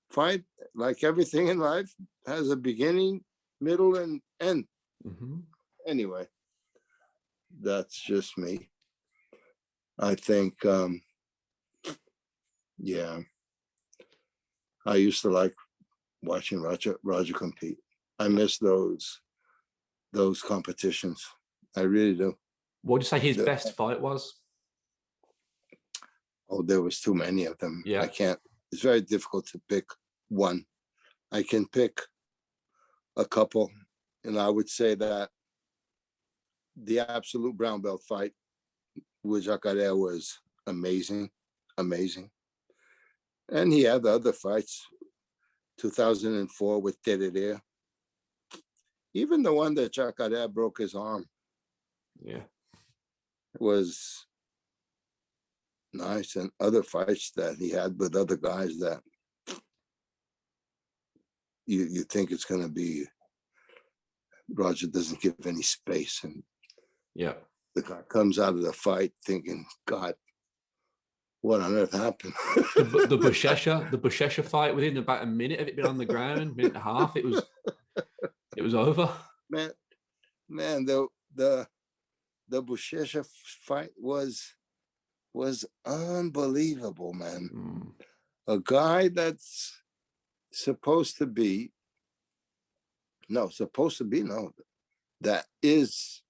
Fight, like everything in life, has a beginning, middle, and end. Anyway, that's just me. I think, yeah, I used to like watching Roger compete. I miss those competitions. I really do. What would you say his best fight was? Oh, there was too many of them. Yeah. I can't. It's very difficult to pick one. I can pick a couple, and I would say that the absolute brown belt fight with Jacare was amazing, amazing. And he had the other fights, 2004 with Tereré. Even the one that Jacare broke his arm. Yeah. Was nice, and other fights that he had with other guys that you think it's going to be. Roger doesn't give any space, and yeah, the guy comes out of the fight thinking, God, what on earth happened? the Buchecha fight, within about a minute of it being on the ground, minute and a half, it was over. Man, the Buchecha fight was unbelievable, man. A guy that's supposed to be that is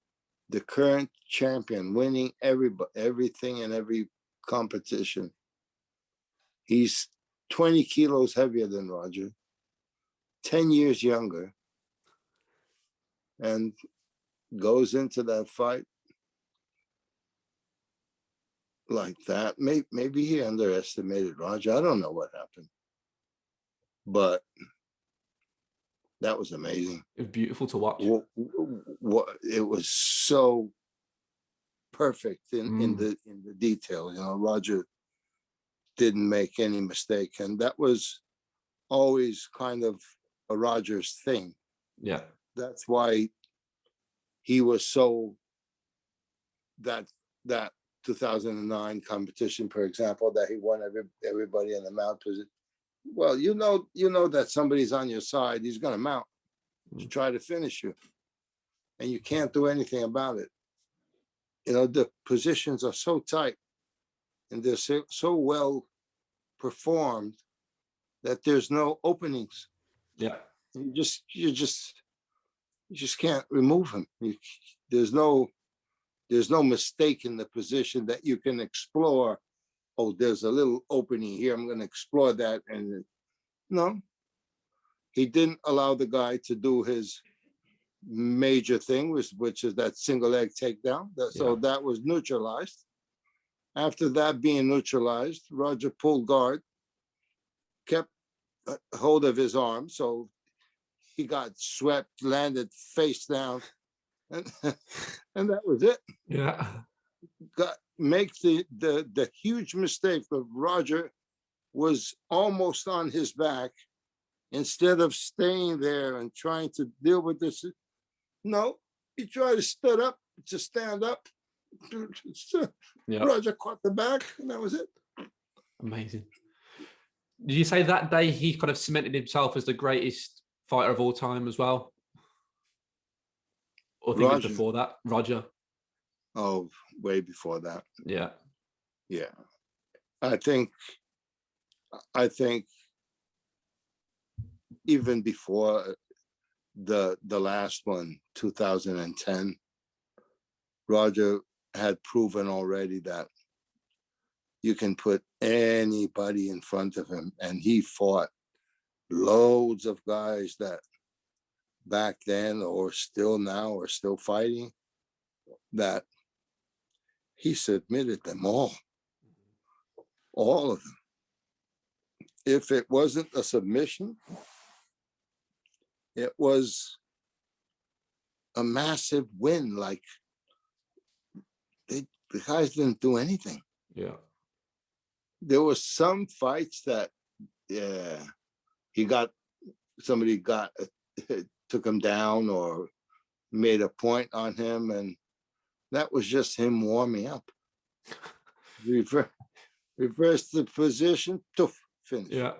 the current champion, winning everything in every competition. He's 20 kilos heavier than Roger, 10 years younger, and goes into that fight like that. Maybe he underestimated Roger. I don't know what happened, but that was amazing. It was beautiful to watch. It was so perfect in the detail. You know, Roger didn't make any mistake, and that was always kind of a Roger's thing. Yeah, that's why he was so that 2009 competition, for example, that he won everybody in the mount position. Well, you know that somebody's on your side. He's going to mount to try to finish you, and you can't do anything about it. You know, the positions are so tight, and they're so well performed that there's no openings. Yeah, you just can't remove him. There's no mistake in the position that you can explore. Oh, there's a little opening here, I'm going to explore that. And no, he didn't allow the guy to do his major thing, which is that single leg takedown. So that was neutralized. After that being neutralized, Roger pulled guard, kept hold of his arm, so he got swept, landed face down, and that was it. Yeah. Make the huge mistake that Roger was almost on his back. Instead of staying there and trying to deal with this, no, he tried to stand up. Roger caught the back, and that was it. Amazing. Did you say that day he kind of cemented himself as the greatest fighter of all time as well? Or think it was before that? Roger? Oh, way before that. Yeah. Yeah. I think even before the last one, 2010, Roger had proven already that you can put anybody in front of him, and he fought loads of guys that back then or still now are still fighting, that he submitted them all of them. If it wasn't a submission, it was a massive win. Like the guys didn't do anything. Yeah. There were some fights that, somebody took him down or made a point on him, and that was just him warming up. Reverse the position, finish. Yeah.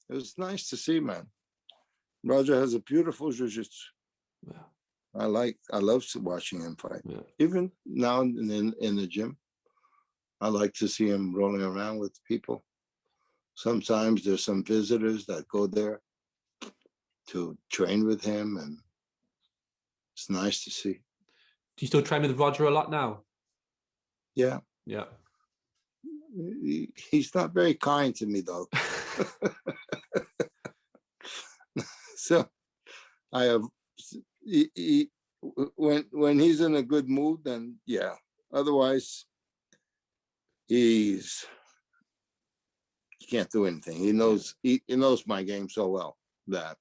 It was nice to see, man. Roger has a beautiful jiu-jitsu. Yeah. I love watching him fight. Yeah. Even now in the gym, I like to see him rolling around with people. Sometimes there's some visitors that go there to train with him, and it's nice to see. Do you still train with Roger a lot now? Yeah. Yeah. He's not very kind to me, though. So I have, when he's in a good mood, then yeah. Otherwise, he can't do anything. He knows my game so well that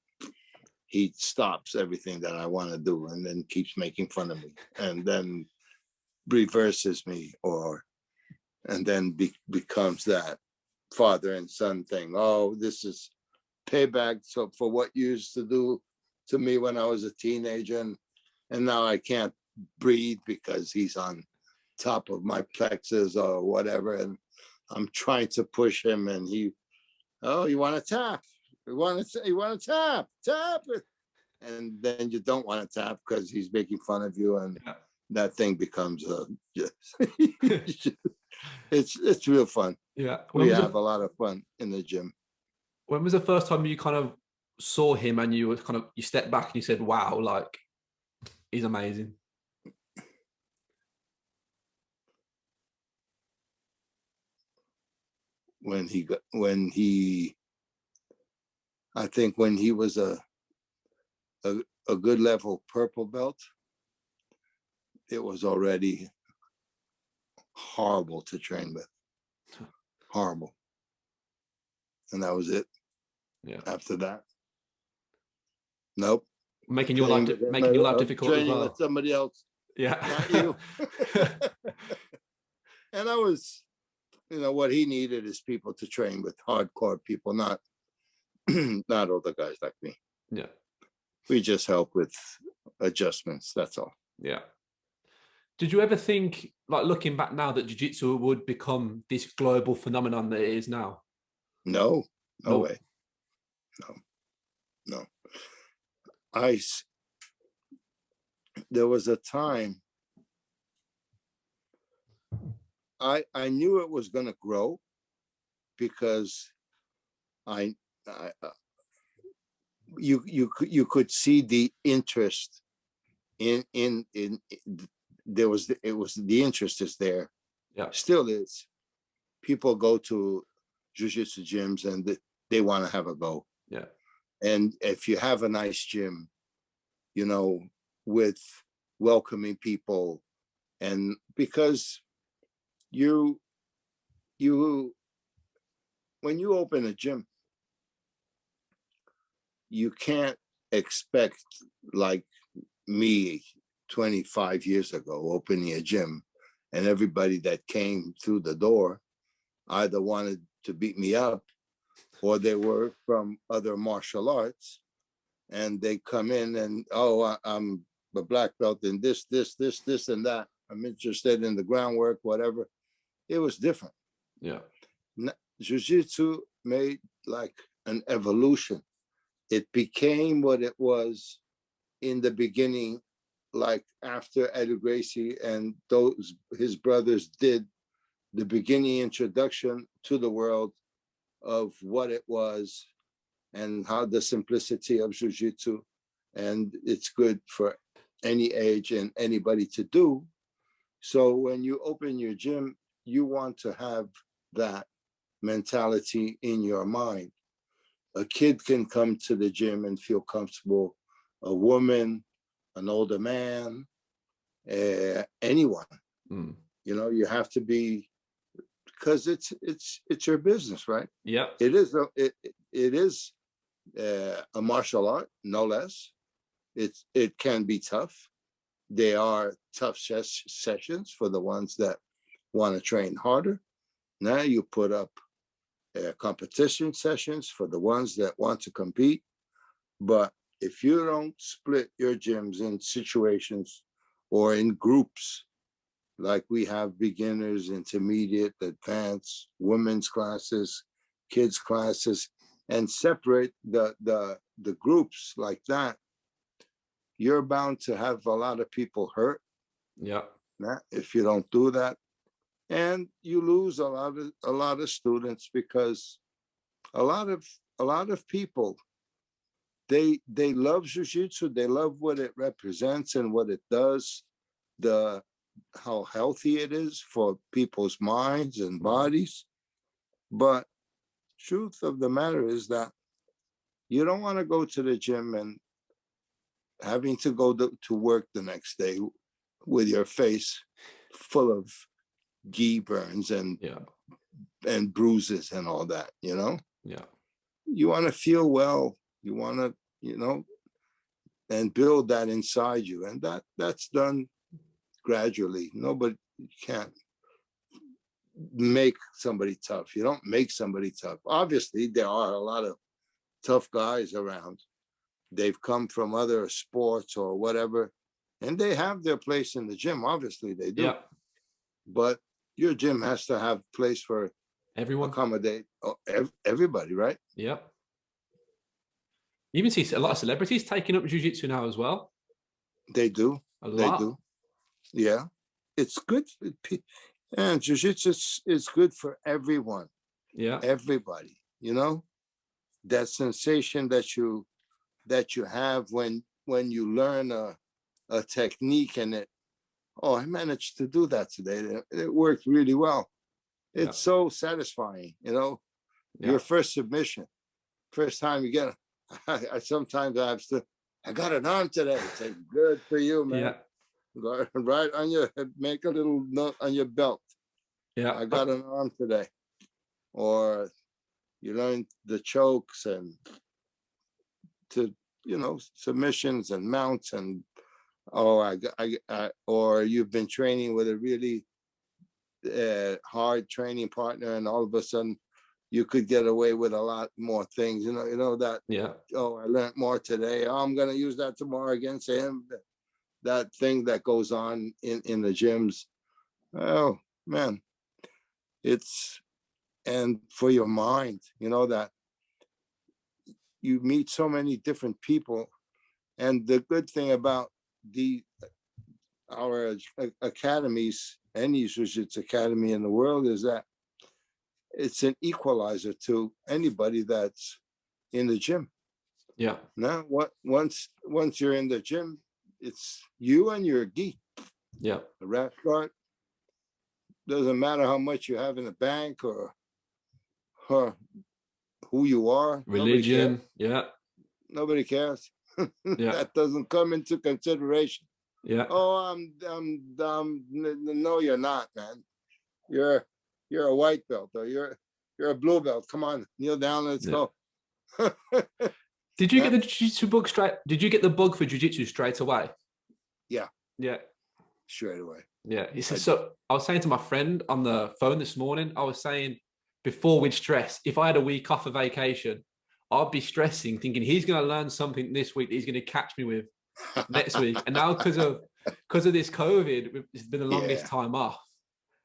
he stops everything that I want to do and then keeps making fun of me and then reverses me, and then becomes that father and son thing. Oh, this is payback for what you used to do to me when I was a teenager, and now I can't breathe because he's on top of my plexus or whatever, and I'm trying to push him, and you want to tap, you want to tap it, and then you don't want to tap because he's making fun of you, and that thing becomes it's real fun. Yeah, we have a lot of fun in the gym. When was the first time you kind of saw him and you stepped back and you said, wow, like, he's amazing? I think when he was a good level purple belt, it was already horrible to train with. Horrible. And that was it. Yeah. After that, nope. Making your life difficult as well. With somebody else. Yeah. Not you. And I was, what he needed is people to train with, hardcore people, not older guys like me. Yeah. We just help with adjustments. That's all. Yeah. Did you ever think, like looking back now, that jiu-jitsu would become this global phenomenon that it is now? No way. No. There was a time I knew it was going to grow because you could see the interest in the interest is there. Yeah. Still is. People go to jiu-jitsu gyms and they want to have a go. Yeah. And if you have a nice gym, with welcoming people, and because you when you open a gym, you can't expect, like me 25 years ago opening a gym, and everybody that came through the door either wanted to beat me up or they were from other martial arts, and they come in and, I'm a black belt in this and that. I'm interested in the groundwork, whatever. It was different. Yeah. Jiu-jitsu made like an evolution. It became what it was in the beginning, like after Eddie Gracie and his brothers did the beginning introduction to the world of what it was and how the simplicity of jiu-jitsu, and it's good for any age and anybody to do. So when you open your gym, you want to have that mentality in your mind. A kid can come to the gym and feel comfortable. A woman, an older man, anyone. You have to be, because it's your business, right? Yeah. It is a martial art, no less. It can be tough. They are tough sessions for the ones that want to train harder. Now you put up competition sessions for the ones that want to compete. But if you don't split your gyms in situations or in groups, like we have beginners, intermediate, advanced, women's classes, kids classes, and separate the groups like that, you're bound to have a lot of people hurt. Yeah. If you don't do that, and you lose a lot of students because a lot of people, they love jiu-jitsu, they love what it represents and what it does, the how healthy it is for people's minds and bodies. But truth of the matter is that you don't want to go to the gym and having to go to work the next day with your face full of gi burns and bruises and all that, you know? Yeah. You want to feel well, you want to, and build that inside you. And that's done gradually. Nobody can't make somebody tough. You don't make somebody tough. Obviously, there are a lot of tough guys around. They've come from other sports or whatever, and they have their place in the gym. Obviously, they do. Yeah. But your gym has to have place for Everyone. Accommodate everybody, right? Yeah. You even see a lot of celebrities taking up jiu-jitsu now as well. They do. A lot. They do. Yeah. It's good. And jiu-jitsu is good for everyone. Yeah. Everybody. That sensation that you have when you learn a technique and I managed to do that today. It worked really well. It's so satisfying, your first submission, first time you get it. I sometimes I got an arm today. It's like, good for you, man. Yeah. Right on your head, make a little note on your belt. Yeah. I got an arm today. Or you learn the chokes and submissions and mounts and or you've been training with a really hard training partner, and all of a sudden you could get away with a lot more things. That. Yeah. Oh, I learned more today. Oh, I'm going to use that tomorrow against him. That thing that goes on in the gyms. Oh man, and for your mind, that you meet so many different people. And the good thing about our academies, any jiu-jitsu academy in the world, is that it's an equalizer to anybody that's in the gym. Yeah. Now, once you're in the gym, it's you and your gi. Yeah. The rap guard. Doesn't matter how much you have in the bank or who you are. Religion. Nobody cares. Yeah. That doesn't come into consideration. Yeah. Oh, I'm no, you're not, man. You're a white belt, or you're a blue belt. Come on, kneel down, let's go. Did you get the jiu-jitsu bug straight? Did you get the bug for jiu-jitsu straight away? Yeah. Yeah. Straight away. Yeah. So I was saying to my friend on the phone this morning, I was saying before we'd stress, if I had a week off of vacation, I'd be stressing, thinking he's going to learn something this week that he's going to catch me with next week. And now because of this COVID, it's been the longest time off.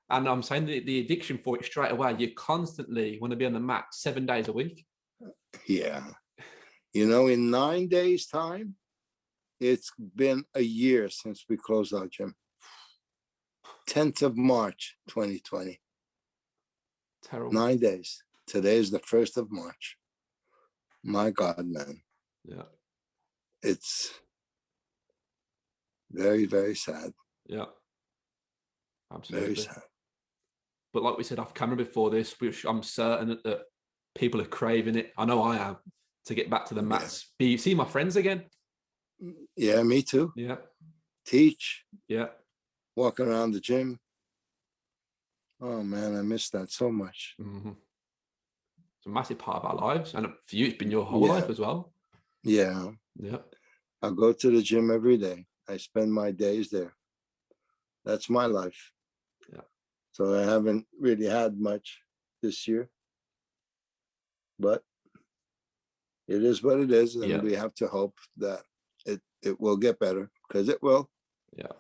And I'm saying that the addiction for it straight away, you constantly want to be on the mat 7 days a week. Yeah. In 9 days' time, it's been a year since we closed our gym. 10th of March, 2020. Terrible. 9 days. Today is the 1st of March. My God, man. Yeah. It's very, very sad. Yeah. Absolutely. Very sad. But like we said off camera before this, which I'm certain that people are craving it. I know I am, to get back to the mats. Yeah. See my friends again. Yeah, me too. Yeah. Teach. Yeah. Walking around the gym. Oh man, I miss that so much. Mm-hmm. It's a massive part of our lives, and for you, it's been your whole life as well. Yeah. Yeah. I go to the gym every day. I spend my days there. That's my life. Yeah. So I haven't really had much this year, but it is what it is, and we have to hope that it will get better, because it will. Yeah.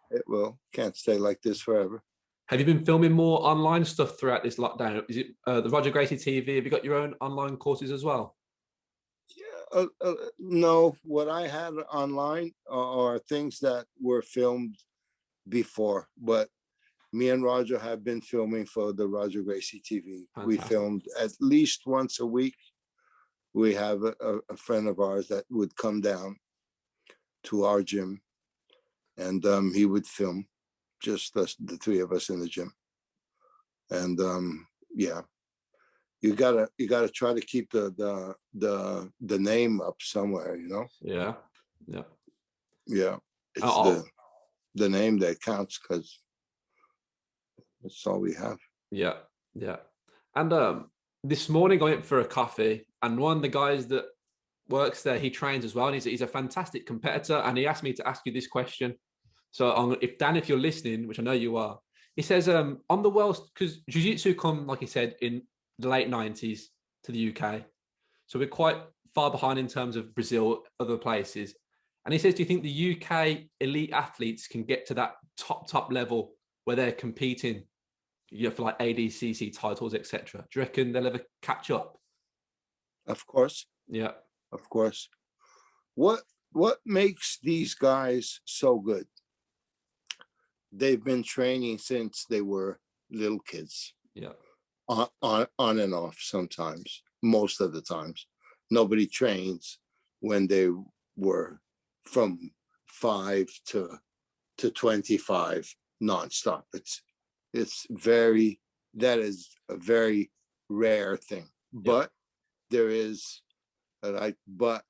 It will. Can't stay like this forever. Have you been filming more online stuff throughout this lockdown? Is it the Roger Gracie TV? Have you got your own online courses as well? Yeah, no. What I had online are things that were filmed before, but me and Roger have been filming for the Roger Gracie TV. Fantastic. We filmed at least once a week. We have a friend of ours that would come down to our gym, and he would film just the three of us in the gym. And yeah, you gotta try to keep the name up somewhere, you know. Yeah. It's the name that counts, because that's all we have. Yeah. And this morning I went for a coffee, and one of the guys that works there, he trains as well, and he's a fantastic competitor. And he asked me to ask you this question. So if Dan, if you're listening, which I know you are, he says, on the world, because jiu-jitsu come, like he said, in the late 90s to the UK. So we're quite far behind in terms of Brazil, other places. And he says, do you think the UK elite athletes can get to that top level where they're competing, for like ADCC titles, etc.? Do you reckon they'll ever catch up? Of course. Yeah. Of course. What makes these guys so good? They've been training since they were little kids. Yeah. On and off sometimes. Most of the times. Nobody trains when they were from 5 to 25 nonstop. That is a very rare thing. Yeah. But there is, but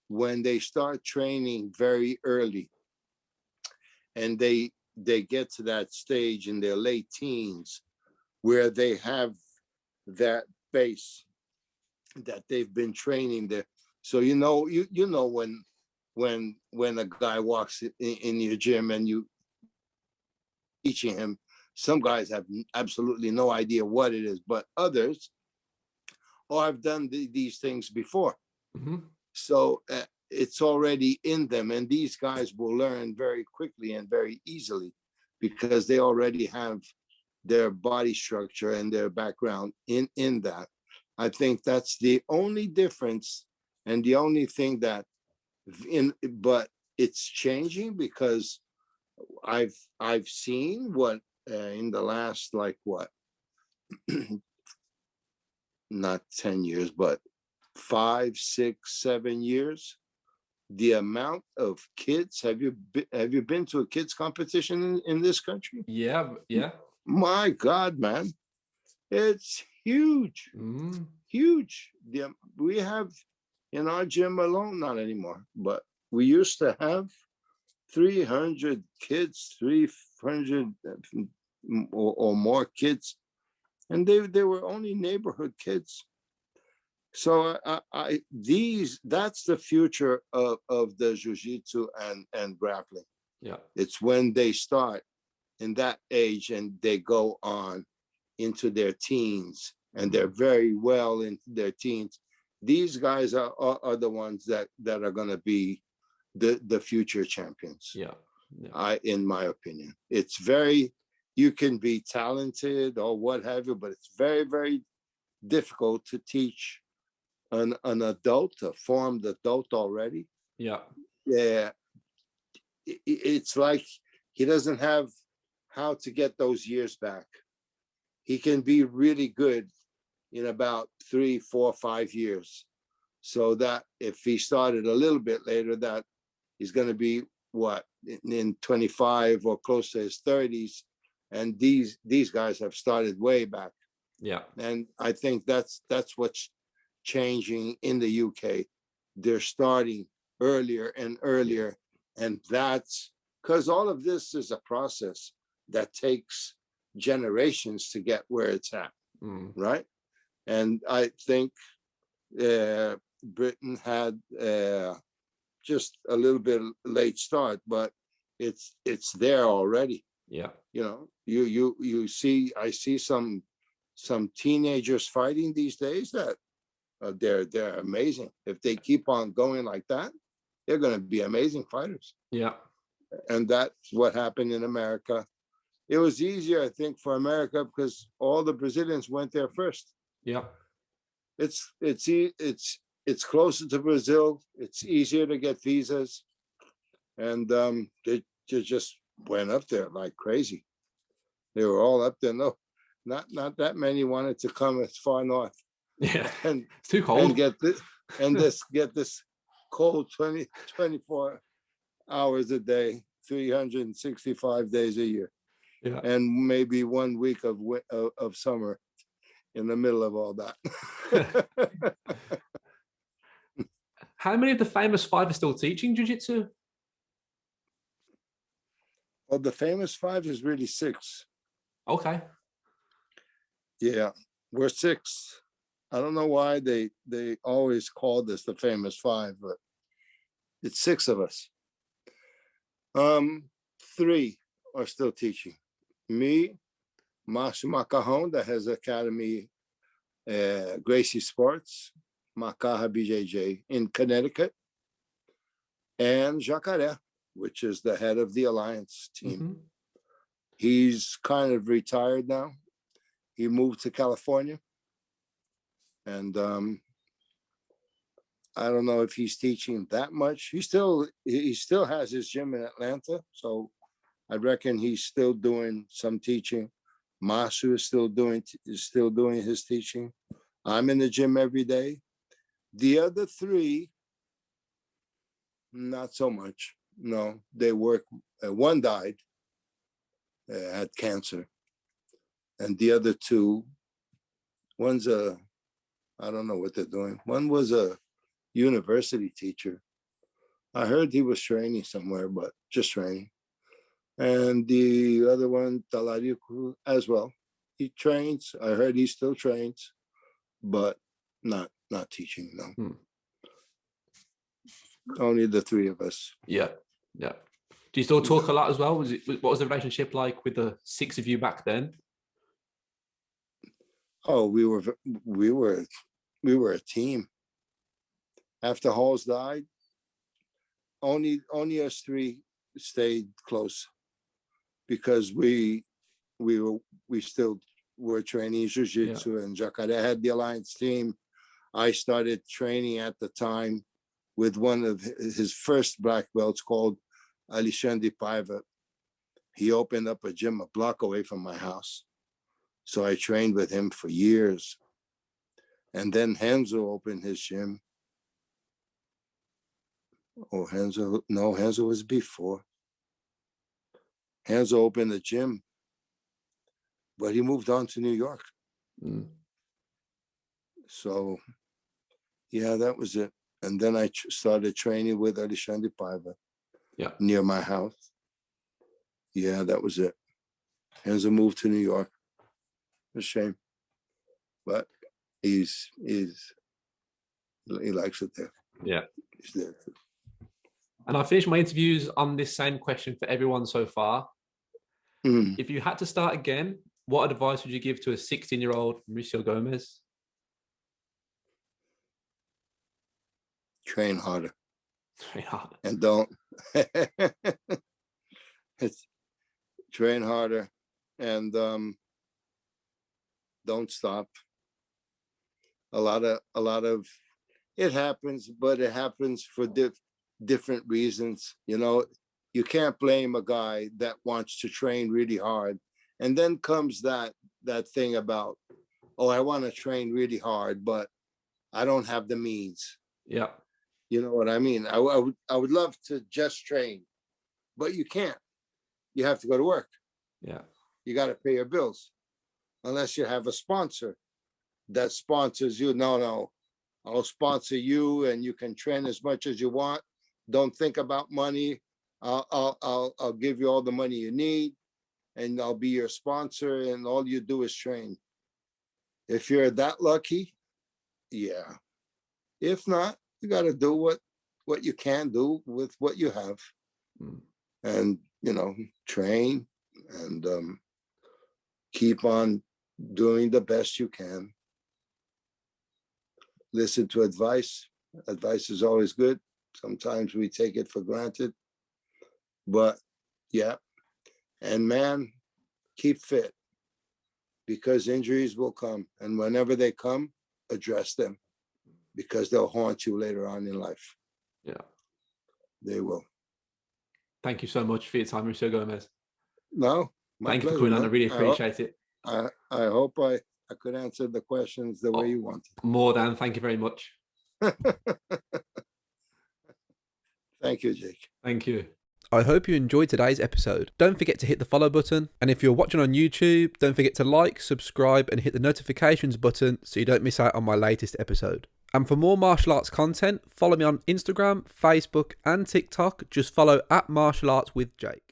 when they start training very early, and they get to that stage in their late teens where they have that base that they've been training there. So you know when a guy walks in your gym and you teaching him, some guys have absolutely no idea what it is, but others, I've done these things before. Mm-hmm. So it's already in them, and these guys will learn very quickly and very easily because they already have their body structure and their background in that. I think that's the only difference, and the only thing that but it's changing, because I've seen what in the last, like, what not 10 years, but 5, 6, 7 years, the amount of kids. Have you been to a kids competition in this country? Yeah. My God, man, it's huge. Mm. Huge. We have in our gym alone, not anymore, but we used to have 300 kids, 300 or more kids, and they were only neighborhood kids. So that's the future of the jiu-jitsu and grappling. Yeah, it's when they start in that age and they go on into their teens, and they're very well into their teens. These guys are the ones that are going to be the future champions. Yeah. In my opinion, it's very, you can be talented or what have you, but it's very, very difficult to teach an adult, a formed adult already. Yeah. It's like he doesn't have how to get those years back. He can be really good in about 3, 4, 5 years. So that if he started a little bit later, that he's going to be in 25 or close to his 30s, and these guys have started way back. Yeah. And I think that's what's changing in the UK. They're starting earlier and earlier, and that's because all of this is a process that takes generations to get where it's at. Right? And I think Britain had just a little bit late start, but it's there already. Yeah. You know, you see, I see some teenagers fighting these days that they're amazing. If they keep on going like that, they're going to be amazing fighters. Yeah. And that's what happened in America. It was easier, I think, for America because all the Brazilians went there first. Yeah. It's closer to Brazil. It's easier to get visas, and they just went up there like crazy. They were all up there. No, not that many wanted to come as far north. Yeah, And it's too cold. and get this cold 24 hours a day, 365 days a year, Yeah. and maybe 1 week of summer in the middle of all that. How many of the famous five are still teaching jiu-jitsu? Well, the famous five is really six. Okay. Yeah, we're six. I don't know why they always called us the famous five, but it's six of us. Three are still teaching. Me, Masu Macajon, that has Academy Gracie Sports, Macaja BJJ in Connecticut, and Jacaré, which is the head of the Alliance team. Mm-hmm. He's kind of retired now. He moved to California, and I don't know if he's teaching that much. He still has his gym in Atlanta, so I reckon he's still doing some teaching. Masu is still doing his teaching. I'm in the gym every day. The other three, not so much. No, they work. One died, had cancer, and the other two, one's I don't know what they're doing. One was a university teacher. I heard he was training somewhere, but just training. And the other one, Talarico, as well. He trains. I heard he still trains, but not teaching, no. Only the three of us. Yeah. Yeah. Do you still talk a lot as well? What was the relationship like with the six of you back then? Oh, we were a team. After Halls died, only us three stayed close, because we still were training Jiu Jitsu, and Jacaré had the Alliance team. I started training at the time with one of his first black belts called Alexandre Paiva. He opened up a gym a block away from my house. So I trained with him for years. And then Henzo opened his gym. Oh, Henzo was before. Henzo opened the gym, but he moved on to New York. So, yeah, that was it. And then I started training with Alexandre Paiva near my house. Yeah, that was it. Henzo moved to New York. A shame. But he likes it there. Yeah. He's there too. And I finished my interviews on this same question for everyone so far. If you had to start again, what advice would you give to a 16-year-old Mauricio Gomez? Train harder. Train harder. And don't. Train harder and don't stop. A lot of it happens, but it happens for different reasons. You know, you can't blame a guy that wants to train really hard, and then comes that thing about, oh, I want to train really hard, but I don't have the means. Yeah. You know what I mean? I would love to just train, but you can't. You have to go to work. Yeah. You got to pay your bills, unless you have a sponsor that sponsors you. No, I'll sponsor you, and you can train as much as you want. Don't think about money. I'll give you all the money you need, and I'll be your sponsor, and all you do is train. If you're that lucky, yeah. If not, you got to do what you can do with what you have, and train and keep on doing the best you can. Listen to advice. Advice is always good. Sometimes we take it for granted, but yeah. And man, keep fit, because injuries will come, and whenever they come, address them, because they'll haunt you later on in life. Yeah, they will. Thank you so much for your time, Mauricio Gomez. No, Thank you for pleasure, coming on. I man. really appreciate it. I hope I could answer the questions the way you wanted. More than. Thank you very much. Thank you, Jake. Thank you. I hope you enjoyed today's episode. Don't forget to hit the follow button. And if you're watching on YouTube, don't forget to like, subscribe, and hit the notifications button so you don't miss out on my latest episode. And for more martial arts content, follow me on Instagram, Facebook, and TikTok. Just follow @martialartswithjake.